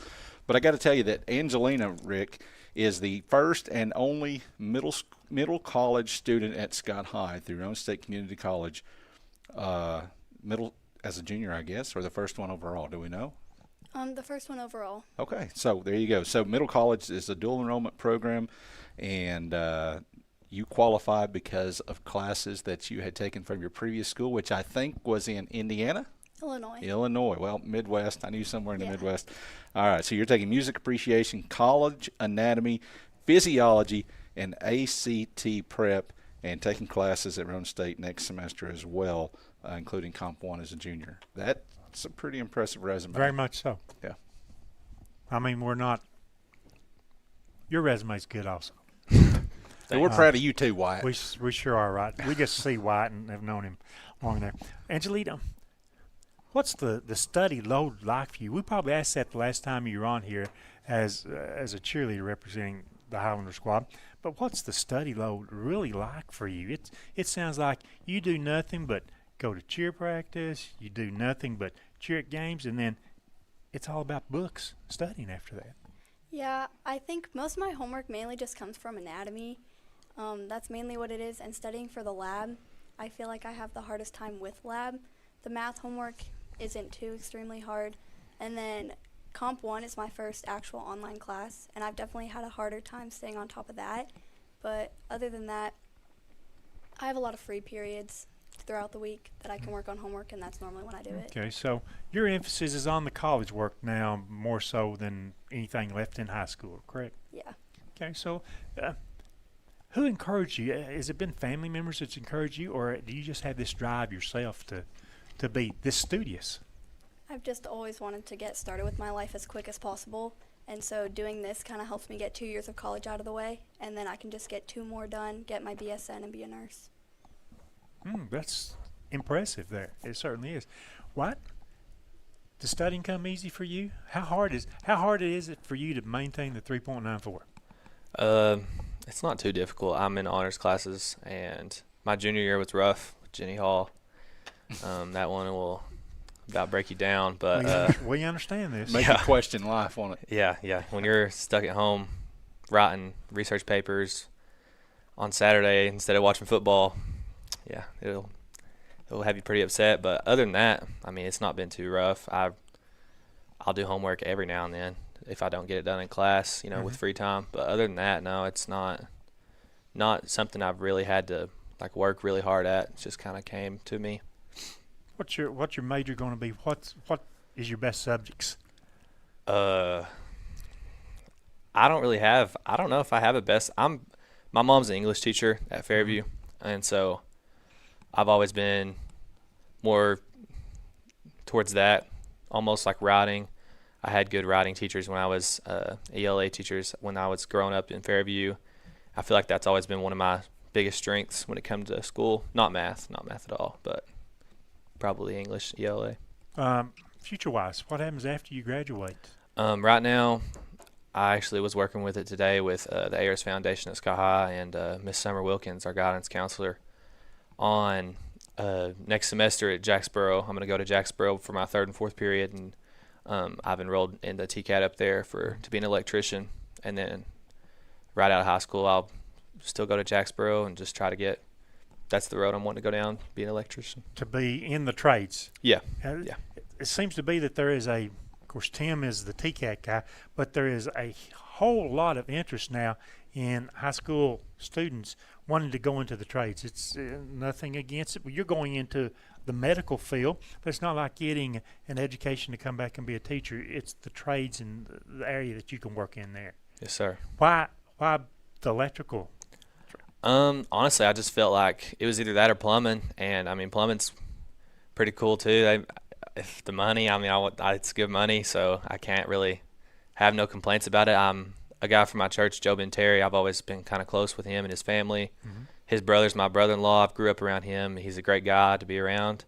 But I got to tell you that Angelina, Rick, is the first and only middle college student at Scott High through Roan State Community College, middle as a junior, I guess, or the first one overall. Do we know? The first one overall. Okay, so there you go. So middle college is a dual enrollment program, and you qualified because of classes that you had taken from your previous school, which I think was in Indiana. Illinois. Illinois. Well, Midwest. I knew somewhere in the Yeah. Midwest. All right, so you're taking music appreciation, college anatomy, physiology, and ACT prep, and taking classes at Roan State next semester as well, including Comp 1 as a junior. That's a pretty impressive resume. Very much so. Yeah. I mean, we're not. Your resume's good also. So we're proud of you too, Wyatt. We sure are, right? We just see Wyatt and have known him long enough. Angelina, what's the study load like for you? We probably asked that the last time you were on here as a cheerleader representing the Highlander squad. But what's the study load really like for you? It sounds like you do nothing but go to cheer practice, you do nothing but cheer at games, and then it's all about books, studying after that. Yeah, I think most of my homework mainly just comes from anatomy. That's mainly what it is. And studying for the lab, I feel like I have the hardest time with lab. The math homework isn't too extremely hard. And then Comp 1 is my first actual online class, and I've definitely had a harder time staying on top of that. But other than that, I have a lot of free periods throughout the week that I can work on homework, and that's normally when I do it. Okay, so your emphasis is on the college work now more so than anything left in high school, correct? Yeah. Okay, so who encouraged you? Has it been family members that's encouraged you, or do you just have this drive yourself to be this studious? I've just always wanted to get started with my life as quick as possible, and so doing this kind of helps me get 2 years of college out of the way, and then I can just get 2 more done, get my BSN, and be a nurse. That's impressive there. It certainly is. What? Does studying come easy for you? How hard is it for you to maintain the 3.94? It's not too difficult. I'm in honors classes, and my junior year was rough with Jenny Hall. That one will about break you down, but we understand this. Make you question life, won't it? Yeah. When you're stuck at home writing research papers on Saturday instead of watching football, yeah, it'll have you pretty upset. But other than that, I mean, it's not been too rough. I'll do homework every now and then if I don't get it done in class, with free time. But other than that, no, it's not something I've really had to work really hard at. It just kind of came to me. What's your major going to be? What is your best subjects? I don't know if I have a best. My mom's an English teacher at Fairview, and so I've always been more towards that, almost like writing. I had good writing teachers when I was ELA teachers when I was growing up in Fairview. I feel like that's always been one of my biggest strengths when it comes to school. Not math at all, but probably English, ELA. Future-wise, what happens after you graduate? Right now, I actually was working with it today with the ARS Foundation at Sky High and Miss Summer Wilkins, our guidance counselor, on next semester at Jacksboro. I'm going to go to Jacksboro for my 3rd and 4th period, and I've enrolled in the TCAT up there to be an electrician. And then right out of high school, I'll still go to Jacksboro and just try to get – that's the road I'm wanting to go down, be an electrician. To be in the trades. Yeah. It seems to be that there is of course, Tim is the TCAT guy, but there is a whole lot of interest now in high school students wanting to go into the trades. It's nothing against it, but you're going into the medical field, but it's not like getting an education to come back and be a teacher. It's the trades and the area that you can work in there. Yes, sir. Why the electrical? Honestly, I just felt like it was either that or plumbing, and I mean plumbing's pretty cool too. If the money, it's good money, so I can't really have no complaints about it. I'm a guy from my church, Joe Ben Terry. I've always been kind of close with him and his family. Mm-hmm. His brother's my brother-in-law. I grew up around him. He's a great guy to be around.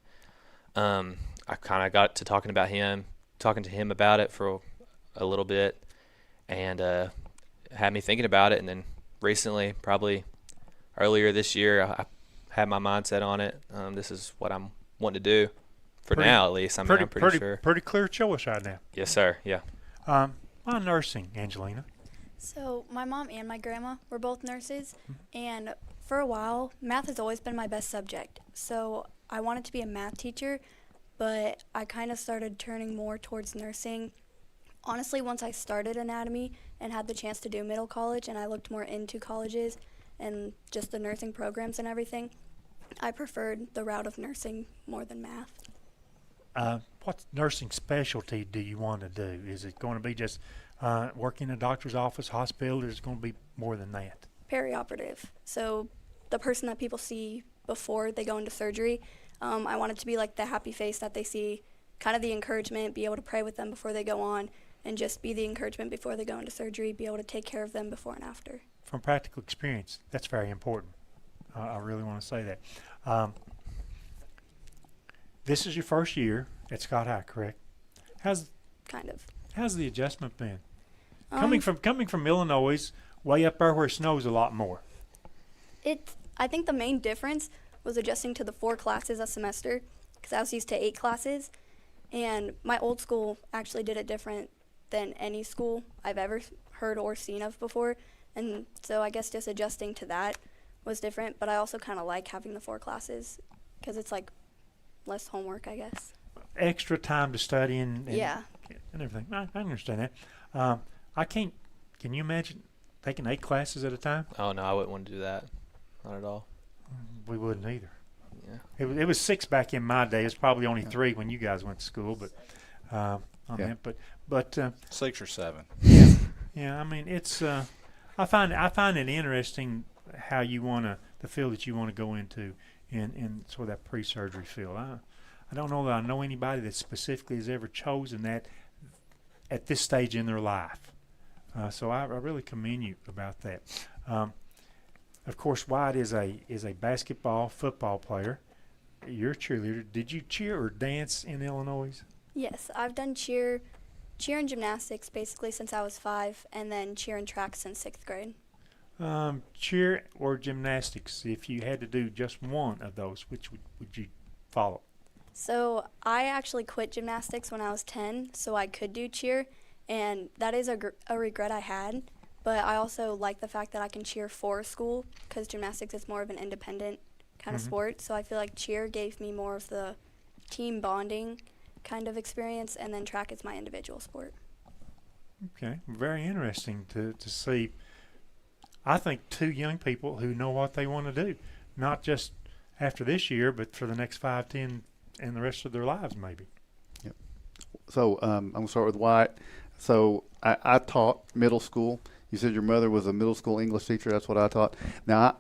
I kind of got to talking to him about it for a little bit, and had me thinking about it. And then recently, probably earlier this year, I had my mindset on it. This is what I'm wanting to do now, at least. I'm pretty sure. Pretty clear choice right now. Yes, sir. Yeah. My nursing, Angelina. So my mom and my grandma were both nurses, and for a while, math has always been my best subject. So I wanted to be a math teacher, but I kind of started turning more towards nursing. Honestly, once I started anatomy and had the chance to do middle college, and I looked more into colleges and just the nursing programs and everything, I preferred the route of nursing more than math. what nursing specialty do you want to do? Is it going to be just working in a doctor's office, hospital, or is it going to be more than that? Perioperative. So the person that people see before they go into surgery, I want it to be like the happy face that they see, kind of the encouragement, be able to pray with them before they go on, and just be the encouragement before they go into surgery, be able to take care of them before and after. From practical experience, that's very important. I really want to say that. This is your first year at Scott High, correct? How's the adjustment been? Coming from Illinois, way up there where it snows a lot more. I think the main difference was adjusting to the 4 classes a semester, because I was used to 8 classes, and my old school actually did it different than any school I've ever heard or seen of before, and so I guess just adjusting to that was different, but I also kind of like having the 4 classes because it's like less homework, I guess. Extra time to study and yeah, and everything. I understand that. Can you imagine taking 8 classes at a time? Oh, no, I wouldn't want to do that. Not at all. We wouldn't either. Yeah. It was 6 back in my day. It's probably only 3 when you guys went to school, but that. But 6 or 7. Yeah. I mean, it's. I find it interesting how you want the field that you want to go into in sort of that pre-surgery field. I don't know that I know anybody that specifically has ever chosen that at this stage in their life. So I really commend you about that. Of course, Wyatt is a basketball, football player. You're a cheerleader. Did you cheer or dance in Illinois? Yes, I've done cheer and gymnastics basically since I was 5, and then cheer and track since 6th grade. Cheer or gymnastics, if you had to do just one of those, which would you follow? So I actually quit gymnastics when I was 10, so I could do cheer, and that is a regret I had. But I also like the fact that I can cheer for school because gymnastics is more of an independent kind of sport. So I feel like cheer gave me more of the team bonding kind of experience, and then track is my individual sport. Okay, very interesting to see. I think 2 young people who know what they want to do, not just after this year, but for the next 5, 10, and the rest of their lives maybe. Yep. So I'm going to start with Wyatt. So I taught middle school. You said your mother was a middle school English teacher. That's what I taught. Now,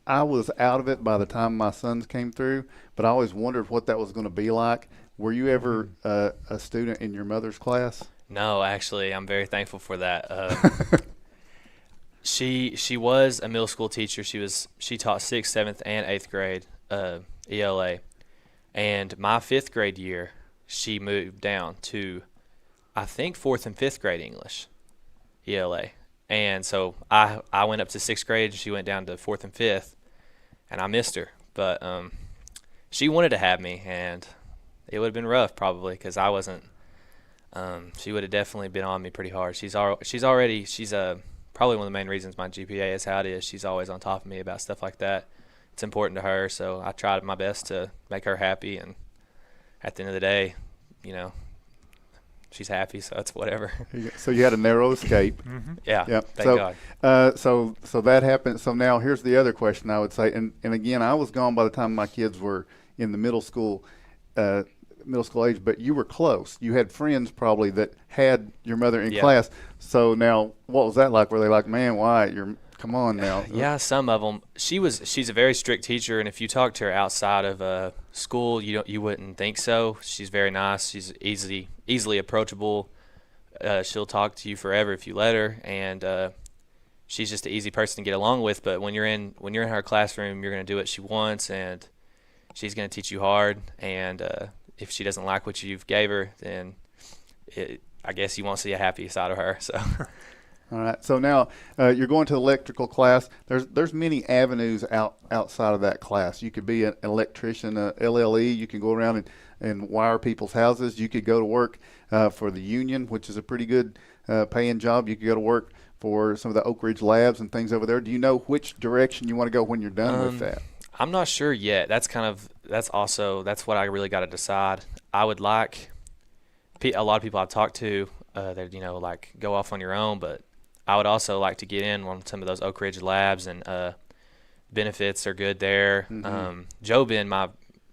I was out of it by the time my sons came through, but I always wondered what that was going to be like. Were you ever a student in your mother's class? No, actually, I'm very thankful for that. She was a middle school teacher. She taught 6th, 7th, and 8th grade ELA. And my 5th grade year, she moved down to, I think, 4th and 5th grade English ELA. And so I went up to 6th grade, she went down to 4th and 5th, and I missed her. But she wanted to have me, and it would have been rough probably because I wasn't. She would have definitely been on me pretty hard. She's probably one of the main reasons my GPA is how it is. She's always on top of me about stuff like that. It's important to her, so I tried my best to make her happy, and at the end of the day, she's happy, so it's whatever. So you had a narrow escape. Yeah, yep. Thank God. So that happened. So now here's the other question I would say, and again, I was gone by the time my kids were in the middle school age, but you were close. You had friends probably that had your mother in class. So now, what was that like? Were they like, man, Wyatt, come on now? Yeah, some of them. She's a very strict teacher, and if you talk to her outside of school, you wouldn't think so. She's very nice. She's easily approachable. She'll talk to you forever if you let her, and she's just an easy person to get along with. But when you're in her classroom, you're going to do what she wants, and she's going to teach you hard. And if she doesn't like what you've gave her, then I guess you won't see a happy side of her. So. All right. So now you're going to electrical class. There's many avenues outside of that class. You could be an electrician, a LLE. You can go around and wire people's houses. You could go to work for the union, which is a pretty good paying job. You could go to work for some of the Oak Ridge labs and things over there. Do you know which direction you want to go when you're done with that? I'm not sure yet. That's what I really got to decide. I would like a lot of people I've talked to that like go off on your own, but I would also like to get in on some of those Oak Ridge labs, and benefits are good there. Mm-hmm. Joe Ben,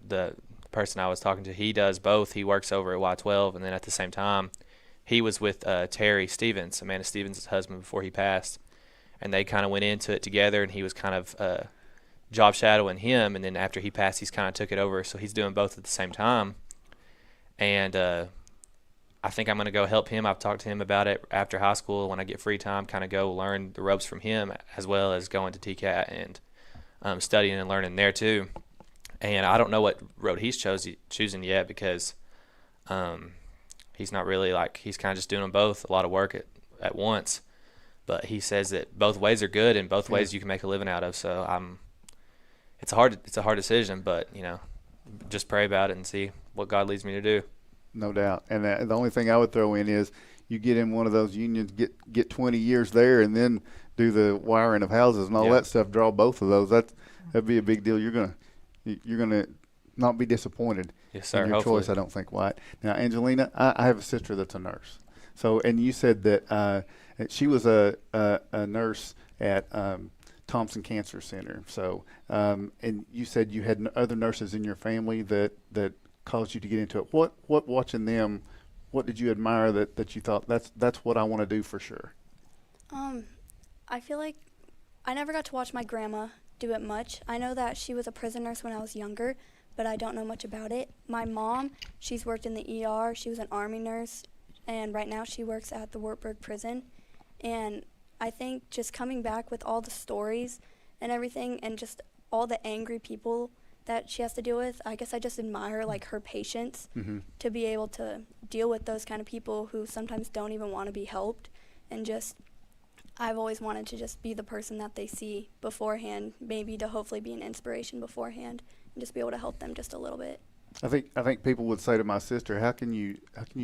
the person I was talking to, he does both. He works over at Y12, and then at the same time, he was with Terry Stevens, Amanda Stevens' husband, before he passed, and they kind of went into it together, and he was kind of job shadowing him, and then after he passed, he's kind of took it over, so he's doing both at the same time. And I think I'm going to go help him. I've talked to him about it after high school when I get free time, kind of go learn the ropes from him, as well as going to TCAT and studying and learning there too. And I don't know what road he's choosing yet, because he's not really he's kind of just doing them both, a lot of work at once. But he says that both ways are good, and both ways you can make a living out of. So it's a hard decision, but just pray about it and see what God leads me to do. No doubt. And the only thing I would throw in is you get in one of those unions, get 20 years there, and then do the wiring of houses and all that stuff. Draw both of those. That'd be a big deal. You're gonna not be disappointed. Yes, sir. In your Hopefully. choice, I don't think, Wyatt. Now, Angelina, I have a sister that's a nurse. So, and you said that she was a nurse at Thompson Cancer Center. So, and you said you had other nurses in your family that caused you to get into it. What watching them, what did you admire that you thought that's what I want to do for sure? I feel like I never got to watch my grandma do it much. I know that she was a prison nurse when I was younger, but I don't know much about it. My mom, she's worked in the ER. She was an Army nurse, and right now she works at the Wartburg prison. And I think just coming back with all the stories and everything, and just all the angry people that she has to deal with, I guess I just admire her patience to be able to deal with those kind of people who sometimes don't even want to be helped. And just I've always wanted to just be the person that they see beforehand, maybe to hopefully be an inspiration beforehand and just be able to help them just a little bit. I think people would say to my sister, how can you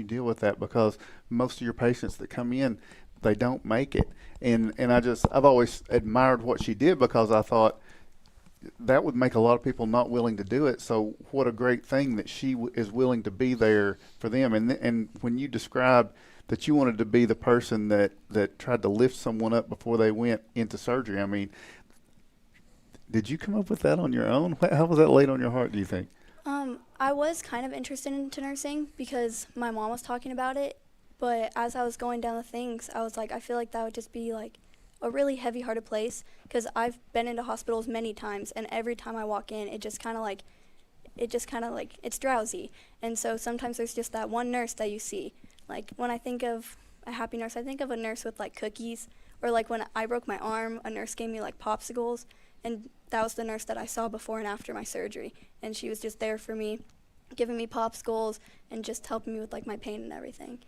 deal with that? Because most of your patients that come in, they don't make it. And I've always admired what she did, because I thought that would make a lot of people not willing to do it. So what a great thing that she is willing to be there for them. And when you described that you wanted to be the person that tried to lift someone up before they went into surgery, I mean, did you come up with that on your own? How was that laid on your heart, do you think? I was kind of interested into nursing because my mom was talking about it, but as I was going down the things, I was like, I feel like that would just be a really heavy-hearted place, because I've been into hospitals many times, and every time I walk in, it's drowsy. And so sometimes there's just that one nurse that you see. When I think of a happy nurse, I think of a nurse with cookies, or when I broke my arm, a nurse gave me popsicles, and that was the nurse that I saw before and after my surgery, and she was just there for me, giving me popsicles and just helping me with my pain and everything.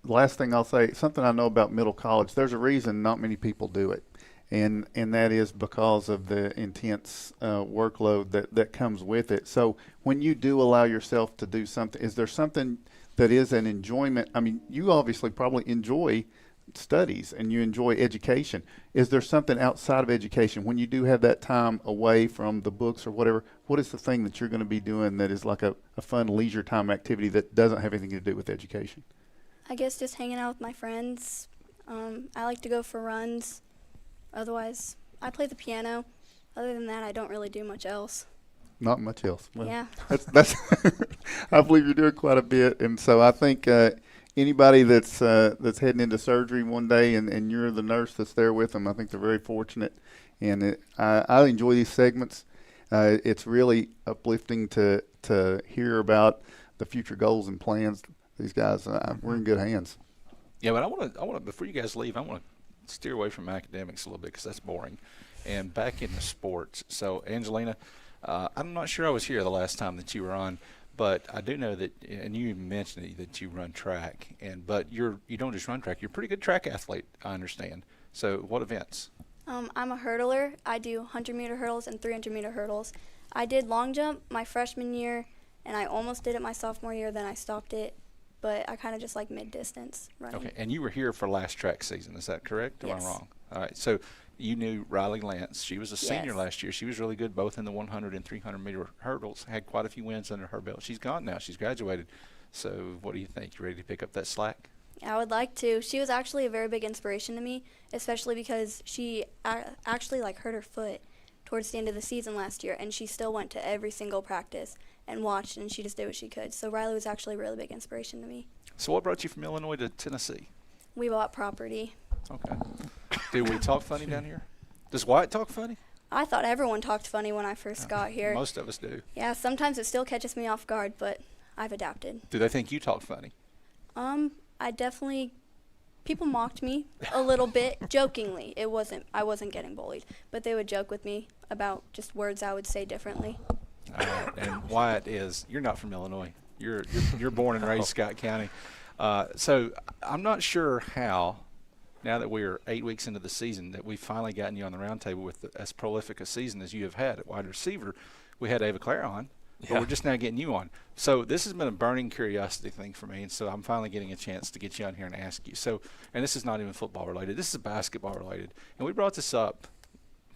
Last thing I'll say, something I know about middle college, there's a reason not many people do it. And that is because of the intense workload that comes with it. So when you do allow yourself to do something, is there something that is an enjoyment? I mean, you obviously probably enjoy studies and you enjoy education. Is there something outside of education, when you do have that time away from the books or whatever, what is the thing that you're going to be doing that is a fun leisure time activity that doesn't have anything to do with education? I guess just hanging out with my friends. I like to go for runs. Otherwise, I play the piano. Other than that, I don't really do much else. Not much else. Well, yeah. That's I believe you're doing quite a bit. And so I think anybody that's heading into surgery one day and you're the nurse that's there with them, I think they're very fortunate. And I enjoy these segments. It's really uplifting to hear about the future goals and plans. These guys, we're in good hands. Yeah, but I want to before you guys leave, I want to steer away from academics a little bit because that's boring, and back into sports. So, Angelina, I'm not sure I was here the last time that you were on, but I do know that, and you even mentioned that you run track, but you don't just run track. You're a pretty good track athlete, I understand. So, what events? I'm a hurdler. I do 100-meter hurdles and 300-meter hurdles. I did long jump my freshman year, and I almost did it my sophomore year. Then I stopped it. But I kind of just like mid-distance running. Okay, and you were here for last track season, is that correct? Or yes. am I wrong? All right, so you knew Riley Lance. She was a senior last year. She was really good both in the 100 and 300-meter hurdles, had quite a few wins under her belt. She's gone now. She's graduated. So what do you think? You ready to pick up that slack? I would like to. She was actually a very big inspiration to me, especially because she actually hurt her foot towards the end of the season last year, and she still went to every single practice. and watched, and she just did what she could. So Riley was actually a really big inspiration to me. So what brought you from Illinois to Tennessee? We bought property. Okay. Do we talk funny down here? Does Wyatt talk funny? I thought everyone talked funny when I first got here. Most of us do. Yeah, sometimes it still catches me off guard, but I've adapted. Do they think you talk funny? I definitely, people mocked me a little bit, jokingly. I wasn't getting bullied, but they would joke with me about just words I would say differently. And Wyatt you're not from Illinois. You're born and raised Scott County. So I'm not sure how, now that we're 8 weeks into the season, that we've finally gotten you on the roundtable with as prolific a season as you have had at wide receiver. We had Ava Claire on, but we're just now getting you on. So this has been a burning curiosity thing for me, and so I'm finally getting a chance to get you on here and ask you. So, and this is not even football related. This is basketball related. And we brought this up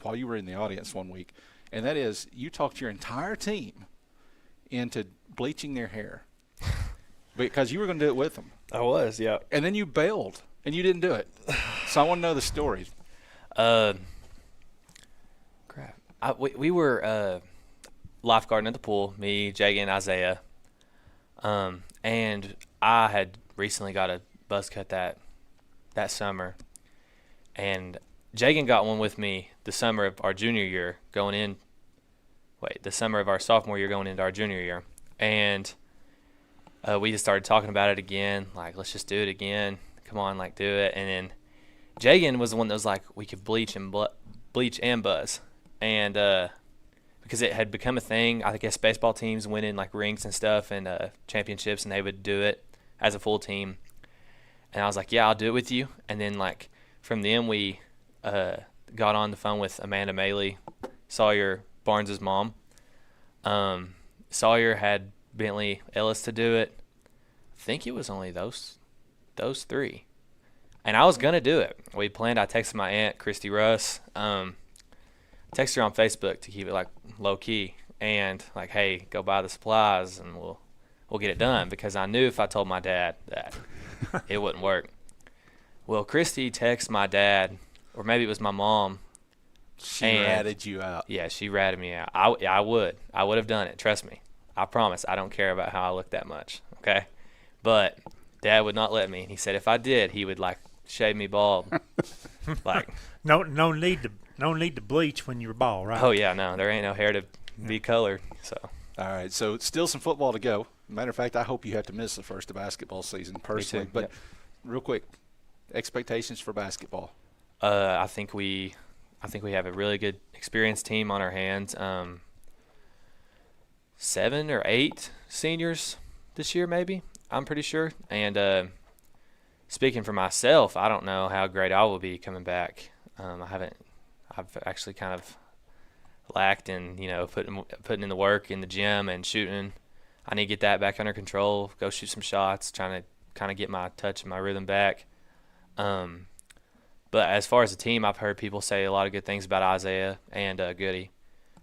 while you were in the audience one week, and that is you talked your entire team into bleaching their hair because you were going to do it with them. I was, yeah. And then you bailed, and you didn't do it. So I want to know the story. Crap. We were lifeguarding at the pool, me, Jake, and Isaiah. And I had recently got a buzz cut that summer. And Jagan got one with me the summer of our junior year the summer of our sophomore year going into our junior year. And we just started talking about it again, like, let's just do it again. Come on, like, do it. And then Jagan was the one that was like, we could bleach and buzz. And because it had become a thing, I guess baseball teams winning, like, rings and stuff and championships, and they would do it as a full team. And I was like, yeah, I'll do it with you. And then, like, from then we got on the phone with Amanda Maley, Sawyer Barnes' mom. Sawyer had Bentley Ellis to do it. I think it was only those three. And I was going to do it. We planned. I texted my aunt, Christy Russ. Texted her on Facebook to keep it, like, low-key. And, like, hey, go buy the supplies and we'll get it done. Because I knew if I told my dad that it wouldn't work. Well, Christy texted my dad, or maybe it was my mom. She ratted you out. Yeah, she ratted me out. I would have done it. Trust me. I promise. I don't care about how I look that much. Okay, but Dad would not let me. He said if I did, he would, like, shave me bald. Like no need to bleach when you're bald, right? Oh yeah, no, there ain't no hair to be colored. So all right, so still some football to go. Matter of fact, I hope you have to miss the first of basketball season personally. Me too. But Yep. Real quick, expectations for basketball. I think we have a really good experienced team on our hands. 7 or 8 seniors this year, maybe. I'm pretty sure. And speaking for myself, I don't know how great I will be coming back. I've actually kind of lacked in, putting in the work in the gym and shooting. I need to get that back under control, go shoot some shots, trying to kind of get my touch and my rhythm back. But as far as the team, I've heard people say a lot of good things about Isaiah and Goody.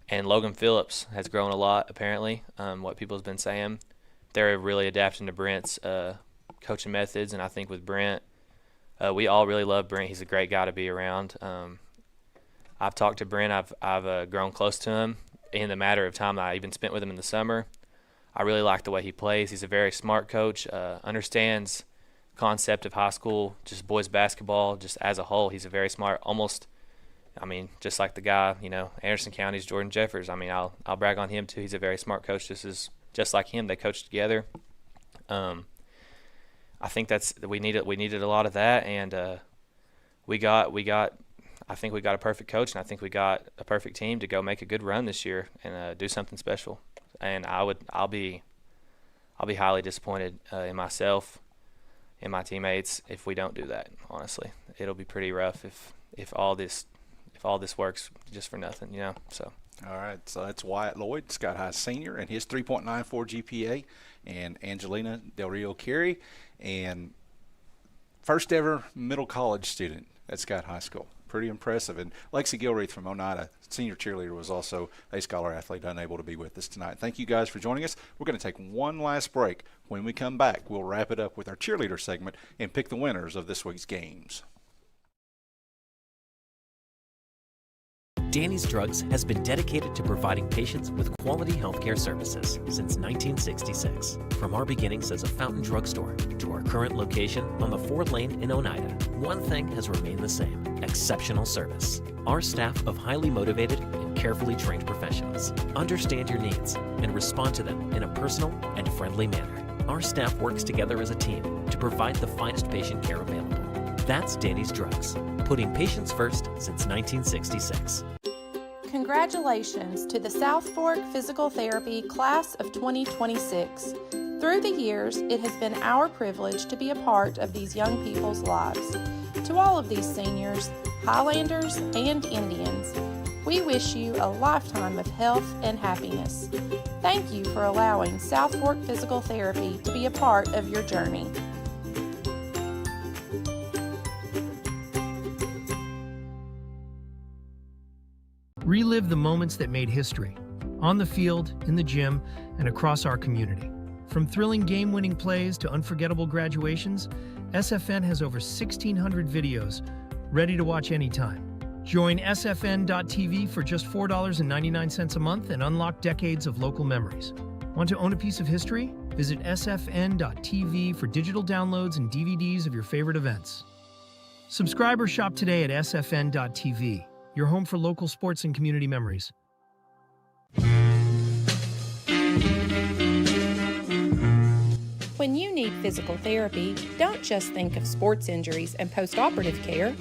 And Logan Phillips has grown a lot, apparently, what people have been saying. They're really adapting to Brent's coaching methods, and I think with Brent, we all really love Brent. He's a great guy to be around. I've talked to Brent. I've grown close to him in the matter of time that I even spent with him in the summer. I really like the way he plays. He's a very smart coach, understands concept of high school, just boys basketball, just as a whole. He's a very smart, just like the guy, Anderson County's Jordan Jeffers. I'll brag on him too. He's a very smart coach. Just like him, they coach together. I think we needed a lot of that, and I think we got a perfect coach, and I think we got a perfect team to go make a good run this year and do something special. And I'll be highly disappointed in myself and my teammates if we don't do that. Honestly, it'll be pretty rough if all this works just for nothing, So. All right, so that's Wyatt Lloyd, Scott High senior, and his 3.94 GPA, and Angelina Del Rio Carey, and first ever middle college student at Scott High School. Pretty impressive. And Lexi Gilreath from Oneida, senior cheerleader, was also a scholar athlete unable to be with us tonight. Thank you guys for joining us. We're going to take one last break. When we come back, we'll wrap it up with our cheerleader segment and pick the winners of this week's games. Danny's Drugs has been dedicated to providing patients with quality healthcare services since 1966. From our beginnings as a fountain drugstore to our current location on the 4th Lane in Oneida, one thing has remained the same: exceptional service. Our staff of highly motivated and carefully trained professionals understand your needs and respond to them in a personal and friendly manner. Our staff works together as a team to provide the finest patient care available. That's Danny's Drugs, putting patients first since 1966. Congratulations to the South Fork Physical Therapy Class of 2026. Through the years, it has been our privilege to be a part of these young people's lives. To all of these seniors, Highlanders, and Indians, we wish you a lifetime of health and happiness. Thank you for allowing South Fork Physical Therapy to be a part of your journey. Relive the moments that made history, on the field, in the gym, and across our community. From thrilling game-winning plays to unforgettable graduations, SFN has over 1,600 videos ready to watch anytime. Join sfn.tv for just $4.99 a month and unlock decades of local memories. Want to own a piece of history? Visit sfn.tv for digital downloads and DVDs of your favorite events. Subscribe or shop today at sfn.tv, your home for local sports and community memories. When you need physical therapy, don't just think of sports injuries and post-operative care.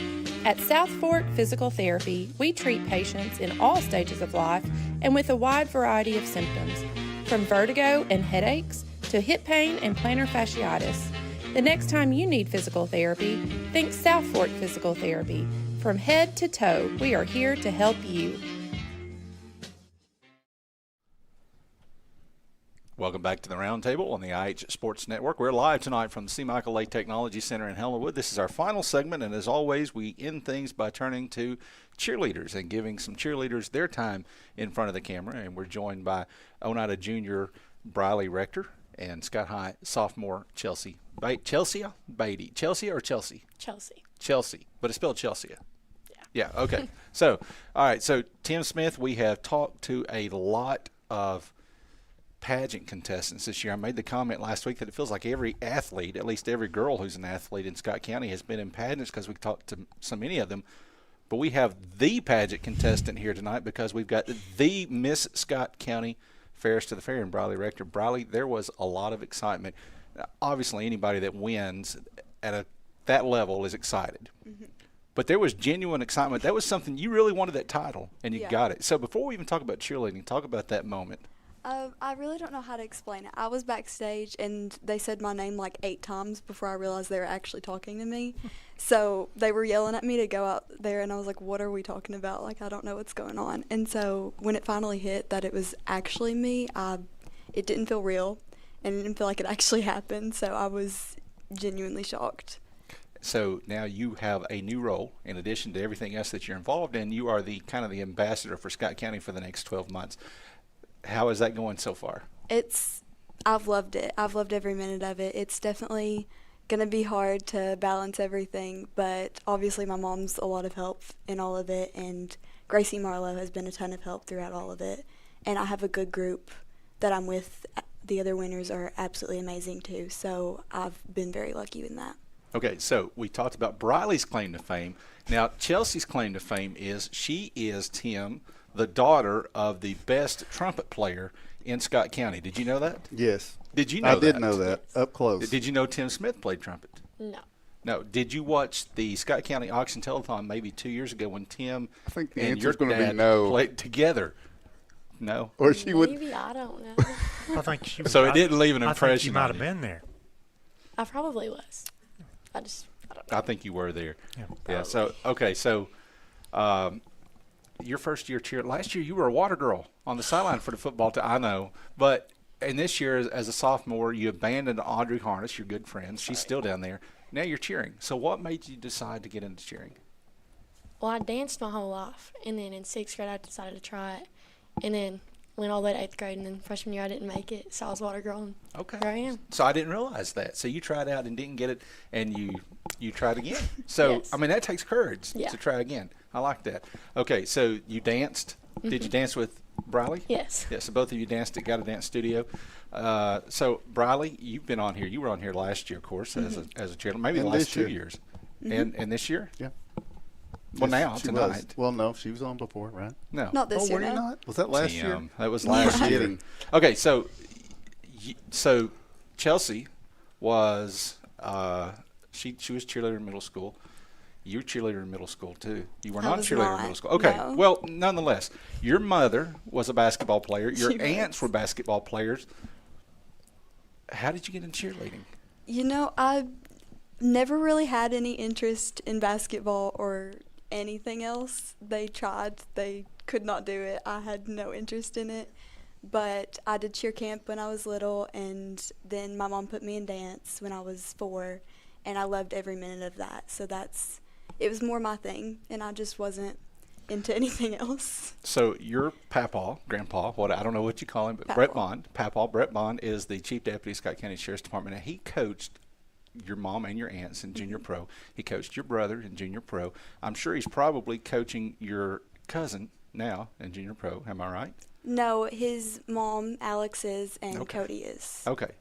At South Fork Physical Therapy, we treat patients in all stages of life and with a wide variety of symptoms, from vertigo and headaches to hip pain and plantar fasciitis. The next time you need physical therapy, think South Fork Physical Therapy. From head to toe, we are here to help you. Welcome back to the Roundtable on the IH Sports Network. We're live tonight from the C. Michael Lake Technology Center in Hellenwood. This is our final segment, and as always, we end things by turning to cheerleaders and giving some cheerleaders their time in front of the camera. And we're joined by Oneida Junior Briley Rector and Scott High sophomore Chelsea Beatty. Chelsea or Chelsea? Chelsea. Chelsea, but it's spelled Chelsea. Yeah, okay. So, all right, so Tim Smith, we have talked to a lot of pageant contestants this year. I made the comment last week that it feels like every athlete, at least every girl who's an athlete in Scott County, has been in pageants because we talked to so many of them. But we have the pageant contestant here tonight because we've got the Miss Scott County Fairest to the Fair in Briley Rector. Briley, there was a lot of excitement. Obviously, anybody that wins at that level is excited. Mm-hmm. But there was genuine excitement. That was something you really wanted, that title, and you got it. So before we even talk about cheerleading, talk about that moment. I really don't know how to explain it. I was backstage, and they said my name like 8 times before I realized they were actually talking to me. So they were yelling at me to go out there, and I was like, what are we talking about? Like, I don't know what's going on. And so when it finally hit that it was actually me, it didn't feel real, and it didn't feel like it actually happened. So I was genuinely shocked. So now you have a new role in addition to everything else that you're involved in. You are the kind of the ambassador for Scott County for the next 12 months. How is that going so far? I've loved it. I've loved every minute of it. It's definitely going to be hard to balance everything, but obviously my mom's a lot of help in all of it, and Gracie Marlowe has been a ton of help throughout all of it. And I have a good group that I'm with. The other winners are absolutely amazing too, so I've been very lucky in that. Okay, so we talked about Briley's claim to fame. Now, Chelsea's claim to fame is she is, Tim, the daughter of the best trumpet player in Scott County. Did you know that? Yes. Did you know that? I did know that, up close. Did you know Tim Smith played trumpet? No. No. Did you watch the Scott County Auction Telethon maybe 2 years ago when Tim I think the and your answer's gonna be dad no. played together? No. Or she would. Maybe, I don't know. I think she was. So it didn't leave an I impression. think you might on have you. been there. I probably was. I don't know. I think you were there. Yeah. Yeah. So okay. So, your first year cheer. Last year you were a water girl on the sideline for the football team. I know, but and this year as a sophomore you abandoned Audrey Harness, your good friend. She's still down there. Now you're cheering. So what made you decide to get into cheering? Well, I danced my whole life, and then in 6th grade I decided to try it, and then went all the way to 8th grade, and then freshman year I didn't make it, so I was water girl. And Okay. Here I am. So I didn't realize that. So you tried out and didn't get it, and you tried again. So Yes. I mean, that takes courage Yeah. to try again. I like that. Okay, so you danced. Did you dance with Briley? Yes. Yeah. So both of you danced at Got a Dance Studio. So Briley, you've been on here. You were on here last year, of course, as a cheerleader. Maybe And the last this 2 year. years. Mhm. And this year? Yeah. Well, Yes, now she tonight. was. Well, no, she was on before, right? No. Not this Oh, year. were you no. not? Was that last year? Tim, that was last year. Kidding. Okay, so so Chelsea was she was cheerleader in middle school. You were cheerleader in middle school too. You were I not was cheerleader in not, middle school. Okay, no. well, nonetheless, your mother was a basketball player. Your She was. aunts were basketball players. How did you get into cheerleading? You know, I never really had any interest in basketball or anything else. They tried, they could not do it. I had no interest in it. But I did cheer camp when I was little, and then my mom put me in dance when I was 4, and I loved every minute of that. So it was more my thing, and I just wasn't into anything else. So your grandpa, what I don't know what you call him, but Brett Bond, Brett Bond is the chief deputy, Scott County Sheriff's Department, and he coached your mom and your aunts in junior pro. He coached your brother in junior pro. I'm sure he's probably coaching your cousin now in junior pro. Am I right? No, his mom, Alex, is, and Okay. Cody is. Okay.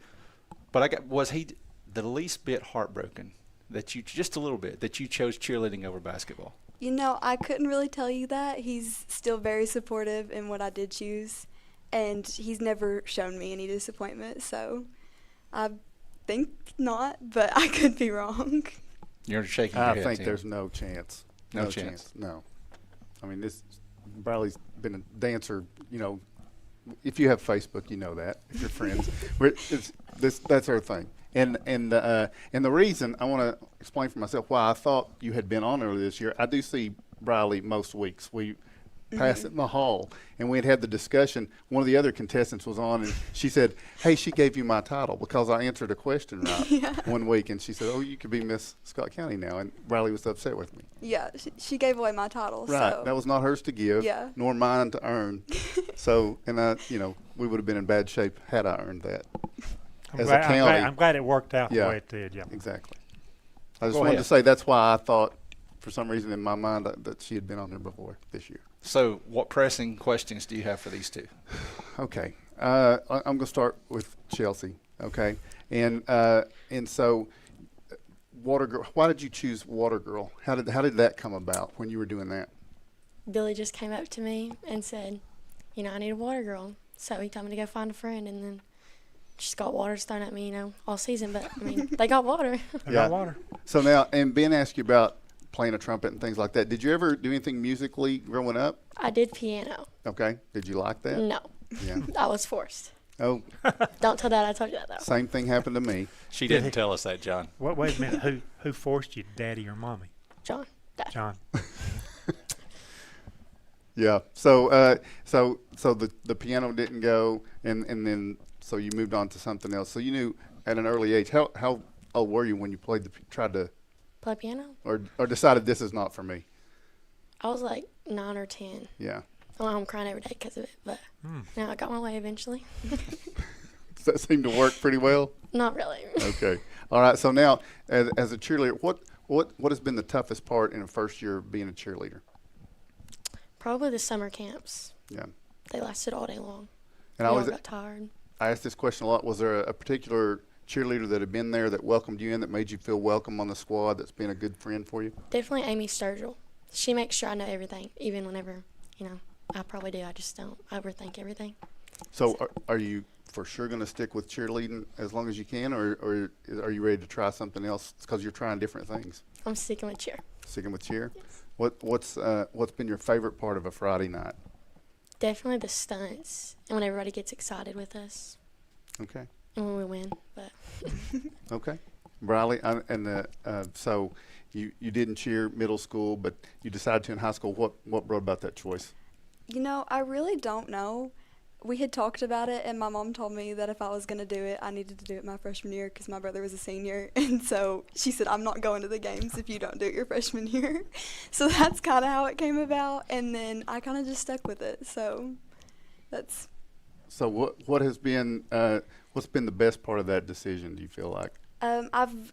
But was he the least bit heartbroken that you, just a little bit, that you chose cheerleading over basketball? You know, I couldn't really tell you that. He's still very supportive in what I did choose, and he's never shown me any disappointment, so I think not, but I could be wrong. You're shaking your I head, think Tim. there's no chance. No chance. No. I mean, Briley's been a dancer, you know. If you have Facebook, you know that. If you're friends, that's her thing. And the reason I want to explain for myself why I thought you had been on earlier this year. I do see Briley most weeks. We pass it in the hall, and we had the discussion. One of the other contestants was on, and she said, "Hey, she gave you my title because I answered a question right one week." And she said, "Oh, you could be Miss Scott County now." And Briley was upset with me. Yeah, she gave away my title. Right, So. that was not hers to give, Yeah. nor mine to earn. So, and we would have been in bad shape had I earned that. I'm glad it worked out the way it did. Yeah, exactly. I just Go wanted ahead. to say that's why I thought, for some reason in my mind, that she had been on there before this year. So what pressing questions do you have for these two? Okay, I'm going to start with Chelsea. Okay, and so Water Girl. Why did you choose Water Girl? How did that come about when you were doing that? Billy just came up to me and said, I need a water girl. So he told me to go find a friend, and then just got water thrown at me, all season. But, they got water. They got water. So now, and Ben asked you about playing a trumpet and things like that. Did you ever do anything musically growing up? I did piano. Okay. Did you like that? No. Yeah. I was forced. Oh. Don't tell Dad I told you that, though. Same thing happened to me. She didn't tell us that, John. Wait a minute. Who forced you, Daddy or Mommy? John. Dad. John. Yeah. So the piano didn't go, and then so you moved on to something else. So you knew at an early age. How old were you when you tried to Play piano? or decided this is not for me? I was like 9 or 10. Yeah. Well, I'm crying every day because of it, but now I got my way eventually. Does that seem to work pretty well? Not really. Okay. All right. So now, as a cheerleader, what has been the toughest part in the first year of being a cheerleader? Probably the summer camps. Yeah. They lasted all day long. And We I all got tired. I asked this question a lot. Was there a particular cheerleader that had been there that welcomed you in, that made you feel welcome on the squad, that's been a good friend for you? Definitely Amy Sturgill. She makes sure I know everything, even whenever, I probably do. I just don't overthink everything. So are you for sure going to stick with cheerleading as long as you can, or are you ready to try something else because you're trying different things? I'm sticking with cheer. Sticking with cheer? Yes. What's been your favorite part of a Friday night? Definitely the stunts and when everybody gets excited with us. Okay. And when we win, but. Okay. Briley, so you didn't cheer middle school, but you decided to in high school. What brought about that choice? I really don't know. We had talked about it, and my mom told me that if I was going to do it, I needed to do it my freshman year because my brother was a senior. And so she said, I'm not going to the games if you don't do it your freshman year. So that's kind of how it came about. And then I kind of just stuck with it. So that's So what has been what's been the best part of that decision? Do you feel like? I've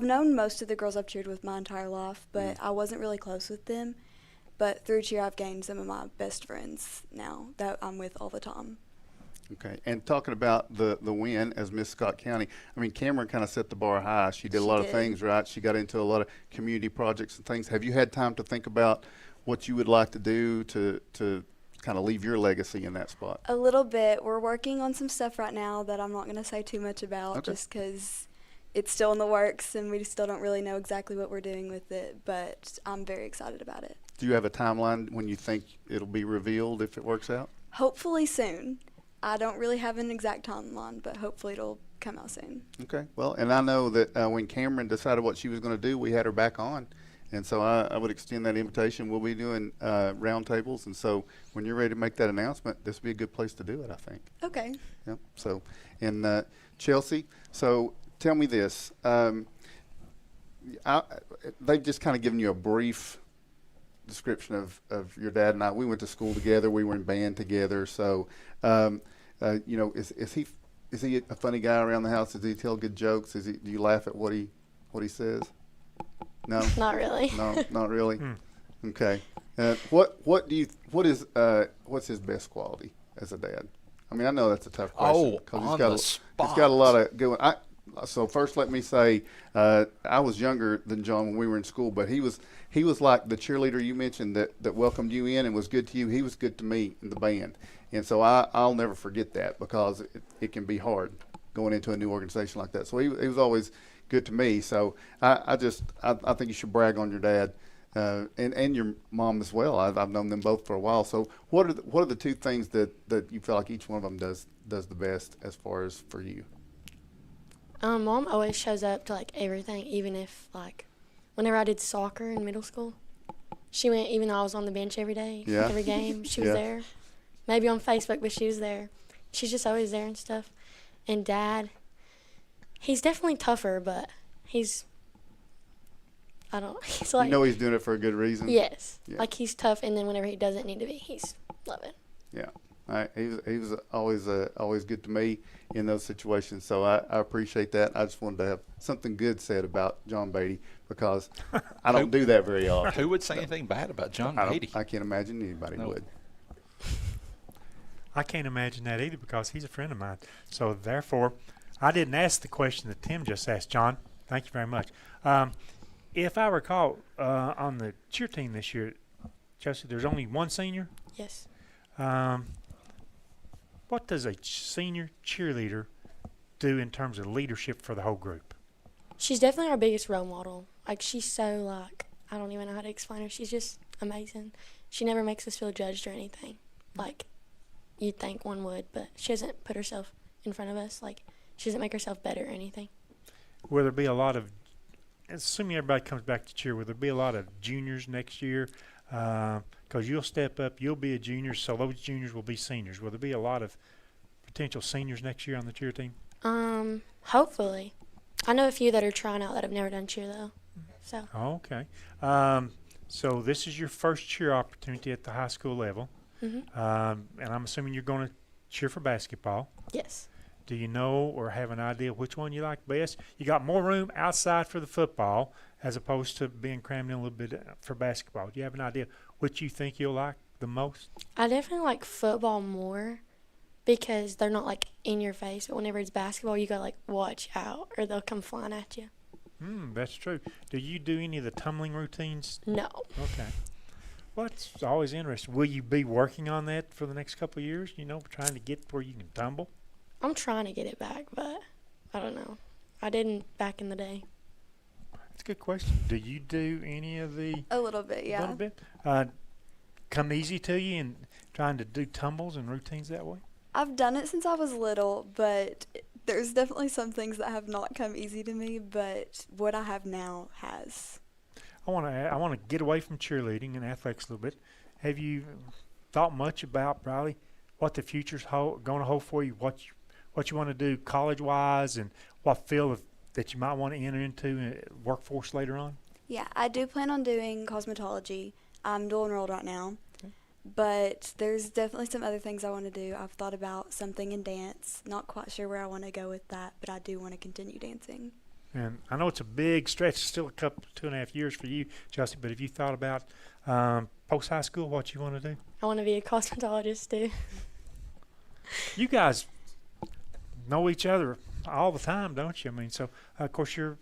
known most of the girls I've cheered with my entire life, but I wasn't really close with them. But through cheer, I've gained some of my best friends now that I'm with all the time. Okay, and talking about the win as Miss Scott County, I mean, Cameron kind of set the bar high. She did a lot of things right. She got into a lot of community projects and things. Have you had time to think about what you would like to do to kind of leave your legacy in that spot? A little bit. We're working on some stuff right now that I'm not going to say too much about just because it's still in the works and we still don't really know exactly what we're doing with it, but I'm very excited about it. Do you have a timeline when you think it'll be revealed if it works out? Hopefully soon. I don't really have an exact timeline, but hopefully it'll come out soon. Okay. Well, and I know that when Cameron decided what she was going to do, we had her back on. And so I would extend that invitation. We'll be doing roundtables. And so when you're ready to make that announcement, this would be a good place to do it, I think. Okay. Yep. So, and Chelsea, so tell me this. They've just kind of given you a brief description of your dad and I. We went to school together. We were in band together. So, you know, is he a funny guy around the house? Does he tell good jokes? Do you laugh at what he says? No. Not really. No, not really. Okay. What's his best quality as a dad? I mean, I know that's a tough question because he's got a lot of good. So first, let me say, I was younger than John when we were in school, but he was like the cheerleader you mentioned that welcomed you in and was good to you. He was good to me in the band, and so I'll never forget that because it can be hard going into a new organization like that. So he was always good to me. So I think you should brag on your dad and your mom as well. I've known them both for a while. So what are the two things that you feel like each one of them does the best as far as for you? Mom always shows up to like everything, even if like whenever I did soccer in middle school, she went even though I was on the bench every day, every game. She was there. Maybe on Facebook, but she was there. She's just always there and stuff. And Dad, he's definitely tougher, but he's like, you know he's doing it for a good reason. Yes, like he's tough, and then whenever he doesn't need to be, he's loving. Yeah. He was always good to me in those situations, so I appreciate that. I just wanted to have something good said about John Beatty because I don't do that very often. Who would say anything bad about John Beatty? I can't imagine anybody would. I can't imagine that either because he's a friend of mine. So therefore, I didn't ask the question that Tim just asked. John, thank you very much. If I recall, on the cheer team this year, Chelsea, there's only one senior? Yes. What does a senior cheerleader do in terms of leadership for the whole group? She's definitely our biggest role model. Like, she's so, like, I don't even know how to explain her. She's just amazing. She never makes us feel judged or anything. Like, you'd think one would, but she doesn't put herself in front of us. Like, she doesn't make herself better or anything. Will there be a lot of, assuming everybody comes back to cheer, will there be a lot of juniors next year? Because you'll step up, you'll be a junior, so those juniors will be seniors. Will there be a lot of potential seniors next year on the cheer team? Hopefully. I know a few that are trying out that have never done cheer, though. So. Okay. So this is your first cheer opportunity at the high school level. Mm-hmm. And I'm assuming you're going to cheer for basketball. Yes. Do you know or have an idea which one you like best? You got more room outside for the football as opposed to being crammed in a little bit for basketball. Do you have an idea which you think you'll like the most? I definitely like football more because they're not, like, in your face. But whenever it's basketball, you got to, like, watch out or they'll come flying at you. That's true. Do you do any of the tumbling routines? No. Okay. Well, it's always interesting. Will you be working on that for the next couple of years, trying to get where you can tumble? I'm trying to get it back, but I don't know. I didn't back in the day. That's a good question. Do you do any of the... A little bit, yeah. A little bit? Come easy to you in trying to do tumbles and routines that way? I've done it since I was little, but there's definitely some things that have not come easy to me, but what I have now has. I want to get away from cheerleading and athletics a little bit. Have you thought much about, Briley, what the future's going to hold for you, what you want to do college-wise, and what field that you might want to enter into workforce later on? Yeah, I do plan on doing cosmetology. I'm dual enrolled right now. Okay. But there's definitely some other things I want to do. I've thought about something in dance. Not quite sure where I want to go with that, but I do want to continue dancing. And I know it's a big stretch, still a couple, 2.5 years for you, Chelsea, but have you thought about post-high school, what you want to do? I want to be a cosmetologist, too. You guys know each other all the time, don't you? I mean, so, of course, you're,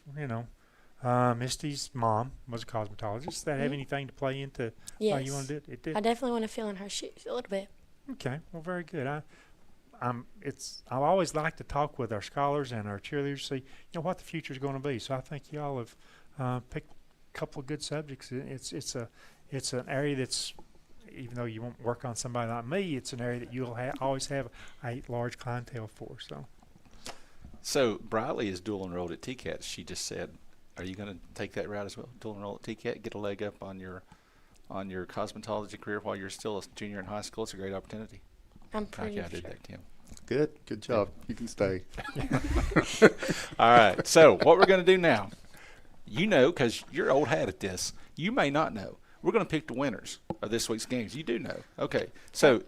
Misty's mom was a cosmetologist. Does that have anything to play into how you want to do it? It did. I definitely want to fill in her shoes a little bit. Okay, well, very good. I always like to talk with our scholars and our cheerleaders, see what the future is going to be. So I think y'all have picked a couple of good subjects. It's an area that's, even though you won't work on somebody like me, it's an area that you'll always have a large clientele for. So Briley is dual enrolled at TCAT. She just said, are you going to take that route as well? Dual enroll at TCAT, get a leg up on your cosmetology career while you're still a junior in high school. It's a great opportunity. I'm pretty I did that, Tim. Good job. You can stay. All right. So what we're going to do now, because you're old hat at this, you may not know. We're going to pick the winners of this week's games. You do know. Okay. So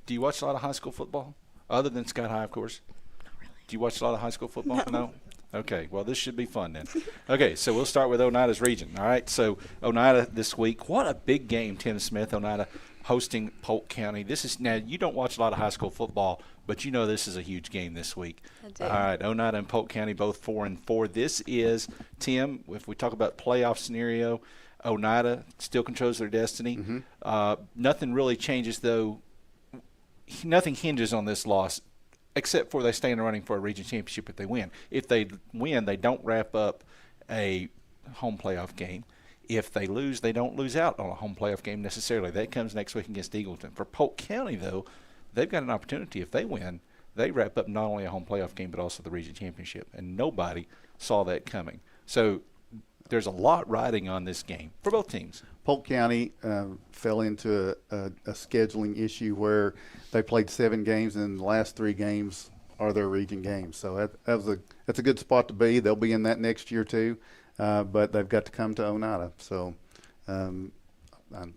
do you watch a lot of high school football, other than Scott High, of course? Not really. Do you watch a lot of high school football? No. Okay. Well, this should be fun then. Okay. So we'll start with Oneida's region. All right. So Oneida this week. What a big game, Tim Smith. Oneida hosting Polk County. Now you don't watch a lot of high school football, but this is a huge game this week. I do. All right, Oneida and Polk County both 4-4. This is, Tim, if we talk about playoff scenario, Oneida still controls their destiny. Mm-hmm. Nothing really changes, though. Nothing hinges on this loss, except for they stay in the running for a region championship if they win. If they win, they don't wrap up a home playoff game. If they lose, they don't lose out on a home playoff game necessarily. That comes next week against Eagleton. For Polk County, though, they've got an opportunity. If they win, they wrap up not only a home playoff game but also the region championship, and nobody saw that coming. So there's a lot riding on this game for both teams. Polk County fell into a scheduling issue where they played 7 games, and the last 3 games are their region games. So that's a good spot to be. They'll be in that next year too. But they've got to come to Oneida. So I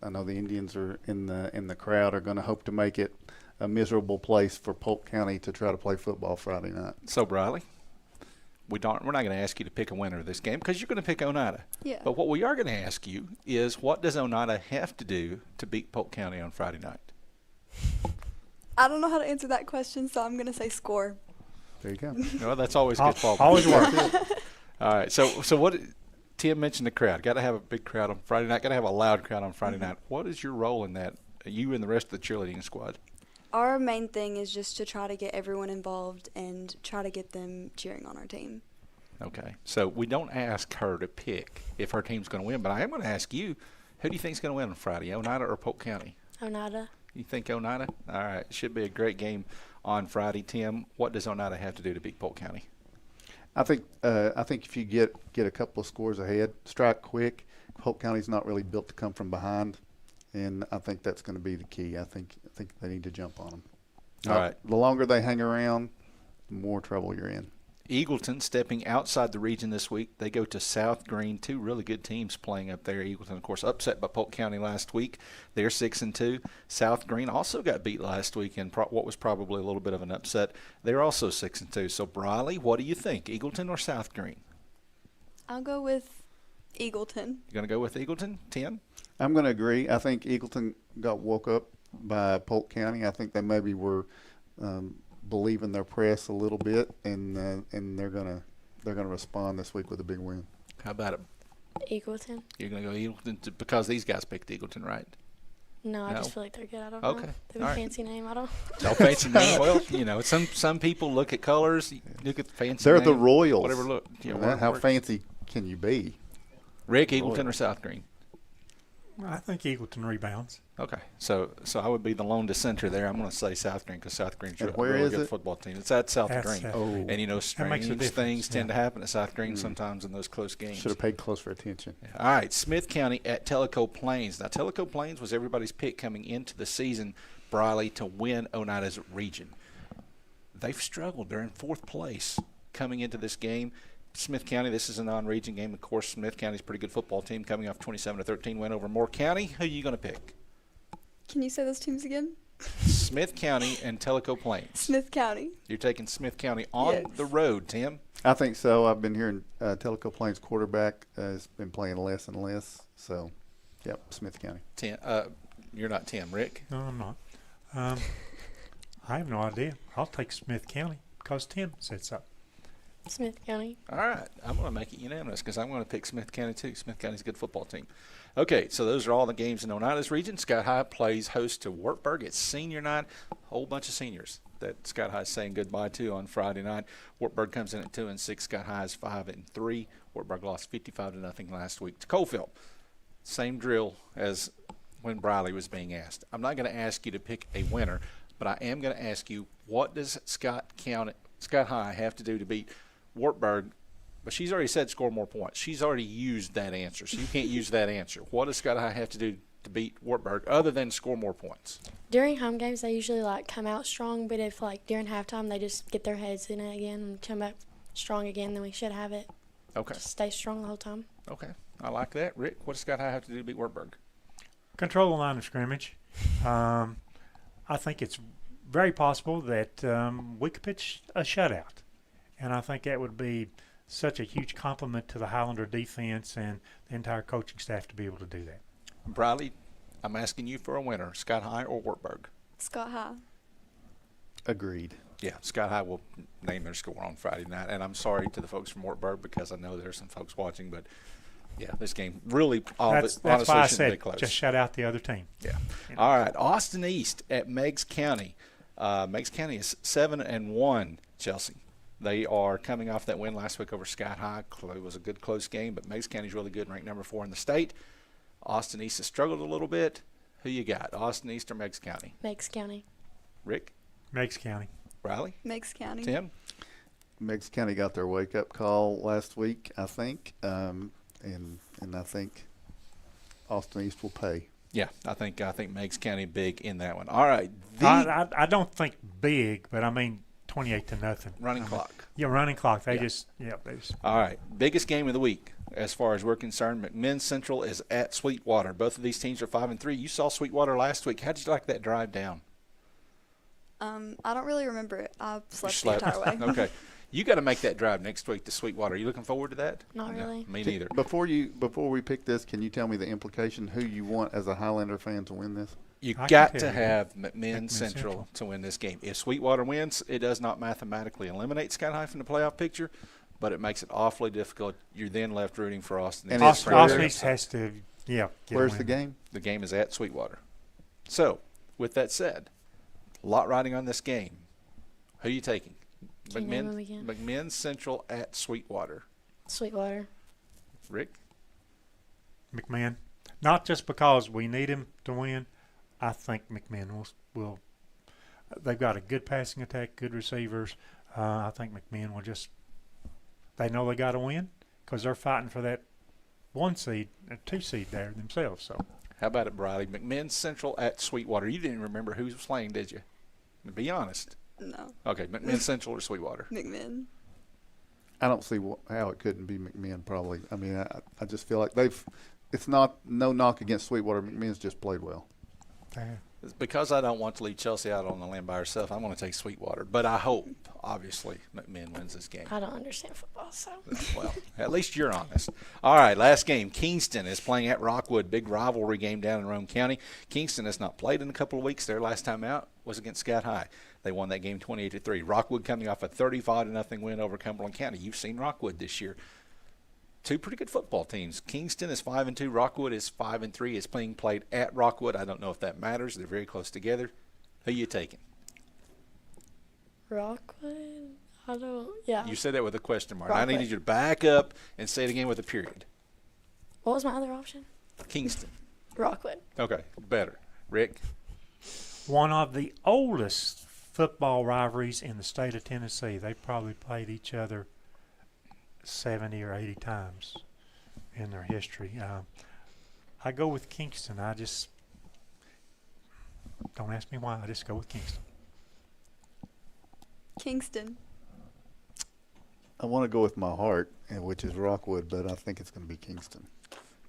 know the Indians are in the crowd are going to hope to make it a miserable place for Polk County to try to play football Friday night. So Briley, we're not going to ask you to pick a winner of this game because you're going to pick Oneida. Yeah. But what we are going to ask you is, what does Oneida have to do to beat Polk County on Friday night? I don't know how to answer that question, so I'm going to say score. There you go. Well, that's always good. Always works. All right. So what Tim mentioned, the crowd. Got to have a big crowd on Friday night. Got to have a loud crowd on Friday night. What is your role in that? You and the rest of the cheerleading squad. Our main thing is just to try to get everyone involved and try to get them cheering on our team. Okay. So we don't ask her to pick if her team's going to win, but I am going to ask you, who do you think is going to win on Friday, Oneida or Polk County? Oneida. You think Oneida? All right. Should be a great game on Friday. Tim, what does Oneida have to do to beat Polk County? I think if you get a couple of scores ahead, strike quick. Polk County's not really built to come from behind, and I think that's going to be the key. I think they need to jump on them. All right. The longer they hang around, the more trouble you're in. Eagleton stepping outside the region this week. They go to South Green, 2 really good teams playing up there. Eagleton, of course, upset by Polk County last week. They're 6-2. South Green also got beat last week in what was probably a little bit of an upset. They're also 6-2. So, Briley, what do you think, Eagleton or South Green? I'll go with Eagleton. You're going to go with Eagleton, Tim? I'm going to agree. I think Eagleton got woke up by Polk County. I think they maybe were believing their press a little bit, and they're gonna respond this week with a big win. How about it? Eagleton. You're gonna go Eagleton because these guys picked Eagleton, right? No, I just feel like they're good. I don't know. Okay. They have a fancy name. I don't. No fancy name. Well, some people look at colors, look at the fancy. They're name, the Royals. Whatever look. How fancy can you be? Rick, Eagleton or South Green? I think Eagleton rebounds. Okay, so I would be the lone dissenter there. I'm going to say South Green because South Green's a really good football team. It's at South Green. And, strange things tend to happen at South Green sometimes in those close games. Should have paid closer attention. Yeah. All right, Smith County at Tellico Plains. Now, Tellico Plains was everybody's pick coming into the season, Briley, to win Oneida's region. They've struggled. They're in 4th place coming into this game. Smith County, this is a non-region game. Of course, Smith County's a pretty good football team coming off 27-13 win over Moore County. Who are you going to pick? Can you say those teams again? Smith County and Tellico Plains. Smith County. You're taking Smith County on Yes. the road, Tim. I think so. I've been hearing Tellico Plains quarterback has been playing less and less. So, yep, Smith County. Tim, you're not Tim. Rick? No, I'm not. I have no idea. I'll take Smith County because Tim said so. Smith County. All right. I'm going to make it unanimous because I'm going to pick Smith County, too. Smith County's a good football team. Okay, so those are all the games in Oneida's region. Scott High plays host to Wartburg. It's senior night. A whole bunch of seniors that Scott High is saying goodbye to on Friday night. Wartburg comes in at 2-6. Scott High is 5-3. Wartburg lost 55-0 last week to Coalfield. Same drill as when Briley was being asked. I'm not going to ask you to pick a winner, but I am going to ask you, what does Scott High have to do to beat Wartburg? But she's already said score more points. She's already used that answer, so you can't use that answer. What does Scott High have to do to beat Wartburg other than score more points? During home games, they usually come out strong, but if during halftime they just get their heads in it again and come back strong again, then we should have it. Okay. Just stay strong the whole time. Okay, I like that. Rick, what does Scott High have to do to beat Wartburg? Control the line of scrimmage. I think it's very possible that we could pitch a shutout, and I think that would be such a huge compliment to the Highlander defense and the entire coaching staff to be able to do that. Briley, I'm asking you for a winner, Scott High or Wartburg? Scott High. Agreed. Yeah, Scott High will name their score on Friday night. And I'm sorry to the folks from Wartburg because I know there's some folks watching, but yeah, this game really That's honestly why I shouldn't be said close. just shut out the other team. Yeah. All right, Austin East at Meigs County. Meigs County is 7-1, Chelsea. They are coming off that win last week over Scott High. It was a good close game, but Meigs County is really good, ranked number 4 in the state. Austin East has struggled a little bit. Who you got, Austin East or Meigs County? Meigs County. Rick? Meigs County. Riley? Meigs County. Tim? Meigs County got their wake-up call last week, I think, and I think Austin East will pay. Yeah, I think Meigs County big in that one. All right. I don't think big, but I mean 28-0. Running clock. Yeah, running clock. They Yeah. just. All right. Biggest game of the week, as far as we're concerned. McMinn Central is at Sweetwater. Both of these teams are 5-3. You saw Sweetwater last week. How did you like that drive down? I don't really remember it. I slept the entire way. Okay. You got to make that drive next week to Sweetwater. Are you looking forward to that? Not really. Me neither. Before we pick this, can you tell me the implication who you want as a Highlander fan to win this? You got to have McMinn Central to win this game. If Sweetwater wins, it does not mathematically eliminate Scott High from the playoff picture, but it makes it awfully difficult. You're then left rooting for Austin. And Austin East has to, Where's the game? The game is at Sweetwater. So, with that said, a lot riding on this game. Who are you taking? Can you name them again? McMinn Central at Sweetwater. Sweetwater. Rick? McMinn. Not just because we need him to win. I think McMinn will. They've got a good passing attack, good receivers. I think McMinn will just. They know they got to win because they're fighting for that 1 seed, 2 seed there themselves. So. How about it, Briley? McMinn Central at Sweetwater. You didn't remember who was playing, did you? Be honest. No. Okay, McMinn Central or Sweetwater? McMinn. I don't see how it couldn't be McMinn. Probably. I mean, I just feel like they've. It's not no knock against Sweetwater. McMinn's just played well. It's because I don't want to leave Chelsea out on the land by herself. I'm going to take Sweetwater, but I hope, obviously, McMinn wins this game. I don't understand football, so. Well, at least you're honest. All right, last game. Kingston is playing at Rockwood. Big rivalry game down in Rome County. Kingston has not played in a couple of weeks. Their last time out was against Scott High. They won that game 28-3. Rockwood coming off a 35-0 win over Cumberland County. You've seen Rockwood this year. 2 pretty good football teams. Kingston is 5-2. Rockwood is 5-3. It's being played at Rockwood. I don't know if that matters. They're very close together. Who are you taking? Rockwood? I don't. Yeah. You said that with a question mark. Rockwood. I needed you to back up and say it again with a period. What was my other option? Kingston. Rockwood. Okay, better. Rick? One of the oldest football rivalries in the state of Tennessee. They probably played each other 70 or 80 times in their history. I go with Kingston. I just don't ask me why. I just go with Kingston. Kingston. I want to go with my heart, which is Rockwood, but I think it's going to be Kingston.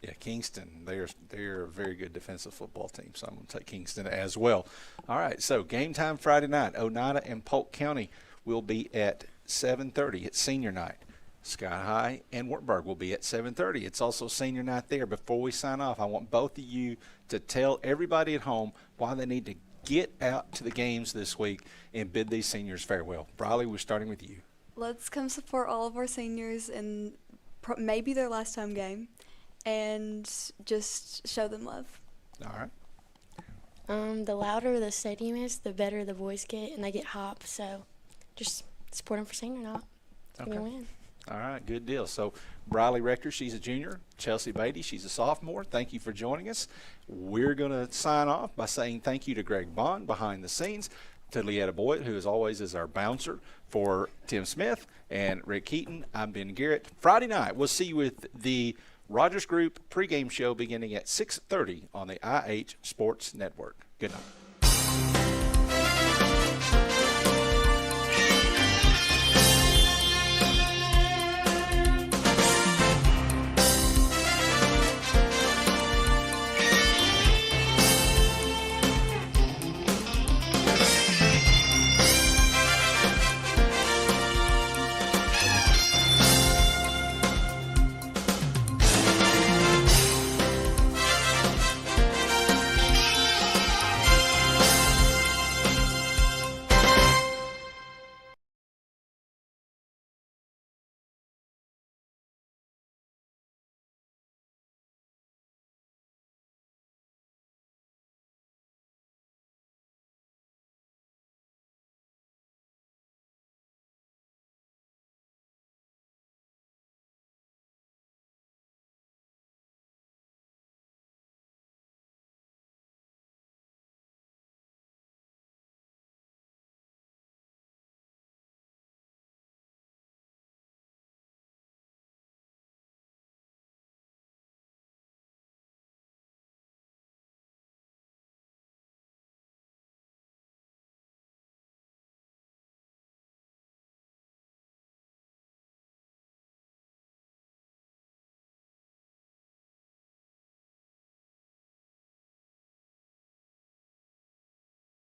Yeah, Kingston, they're a very good defensive football team, so I'm going to take Kingston as well. All right, so game time Friday night. Oneida and Polk County will be at 7:30. It's senior night. Sky High and Wartburg will be at 7:30. It's also senior night there. Before we sign off, I want both of you to tell everybody at home why they need to get out to the games this week and bid these seniors farewell. Briley, we're starting with you. Let's come support all of our seniors in maybe their last home game and just show them love. All right. The louder the stadium is, the better the boys get, and they get hype. So just support them for senior night. It's going to win. All right, good deal. So Briley Rector, she's a junior. Chelsea Beatty, she's a sophomore. Thank you for joining us. We're going to sign off by saying thank you to Greg Bond behind the scenes, to Leetta Boyd, who as always is our bouncer, for Tim Smith and Rick Keaton. I'm Ben Garrett. Friday night, we'll see you with the Rogers Group pregame show beginning at 6:30 on the IH Sports Network. Good night.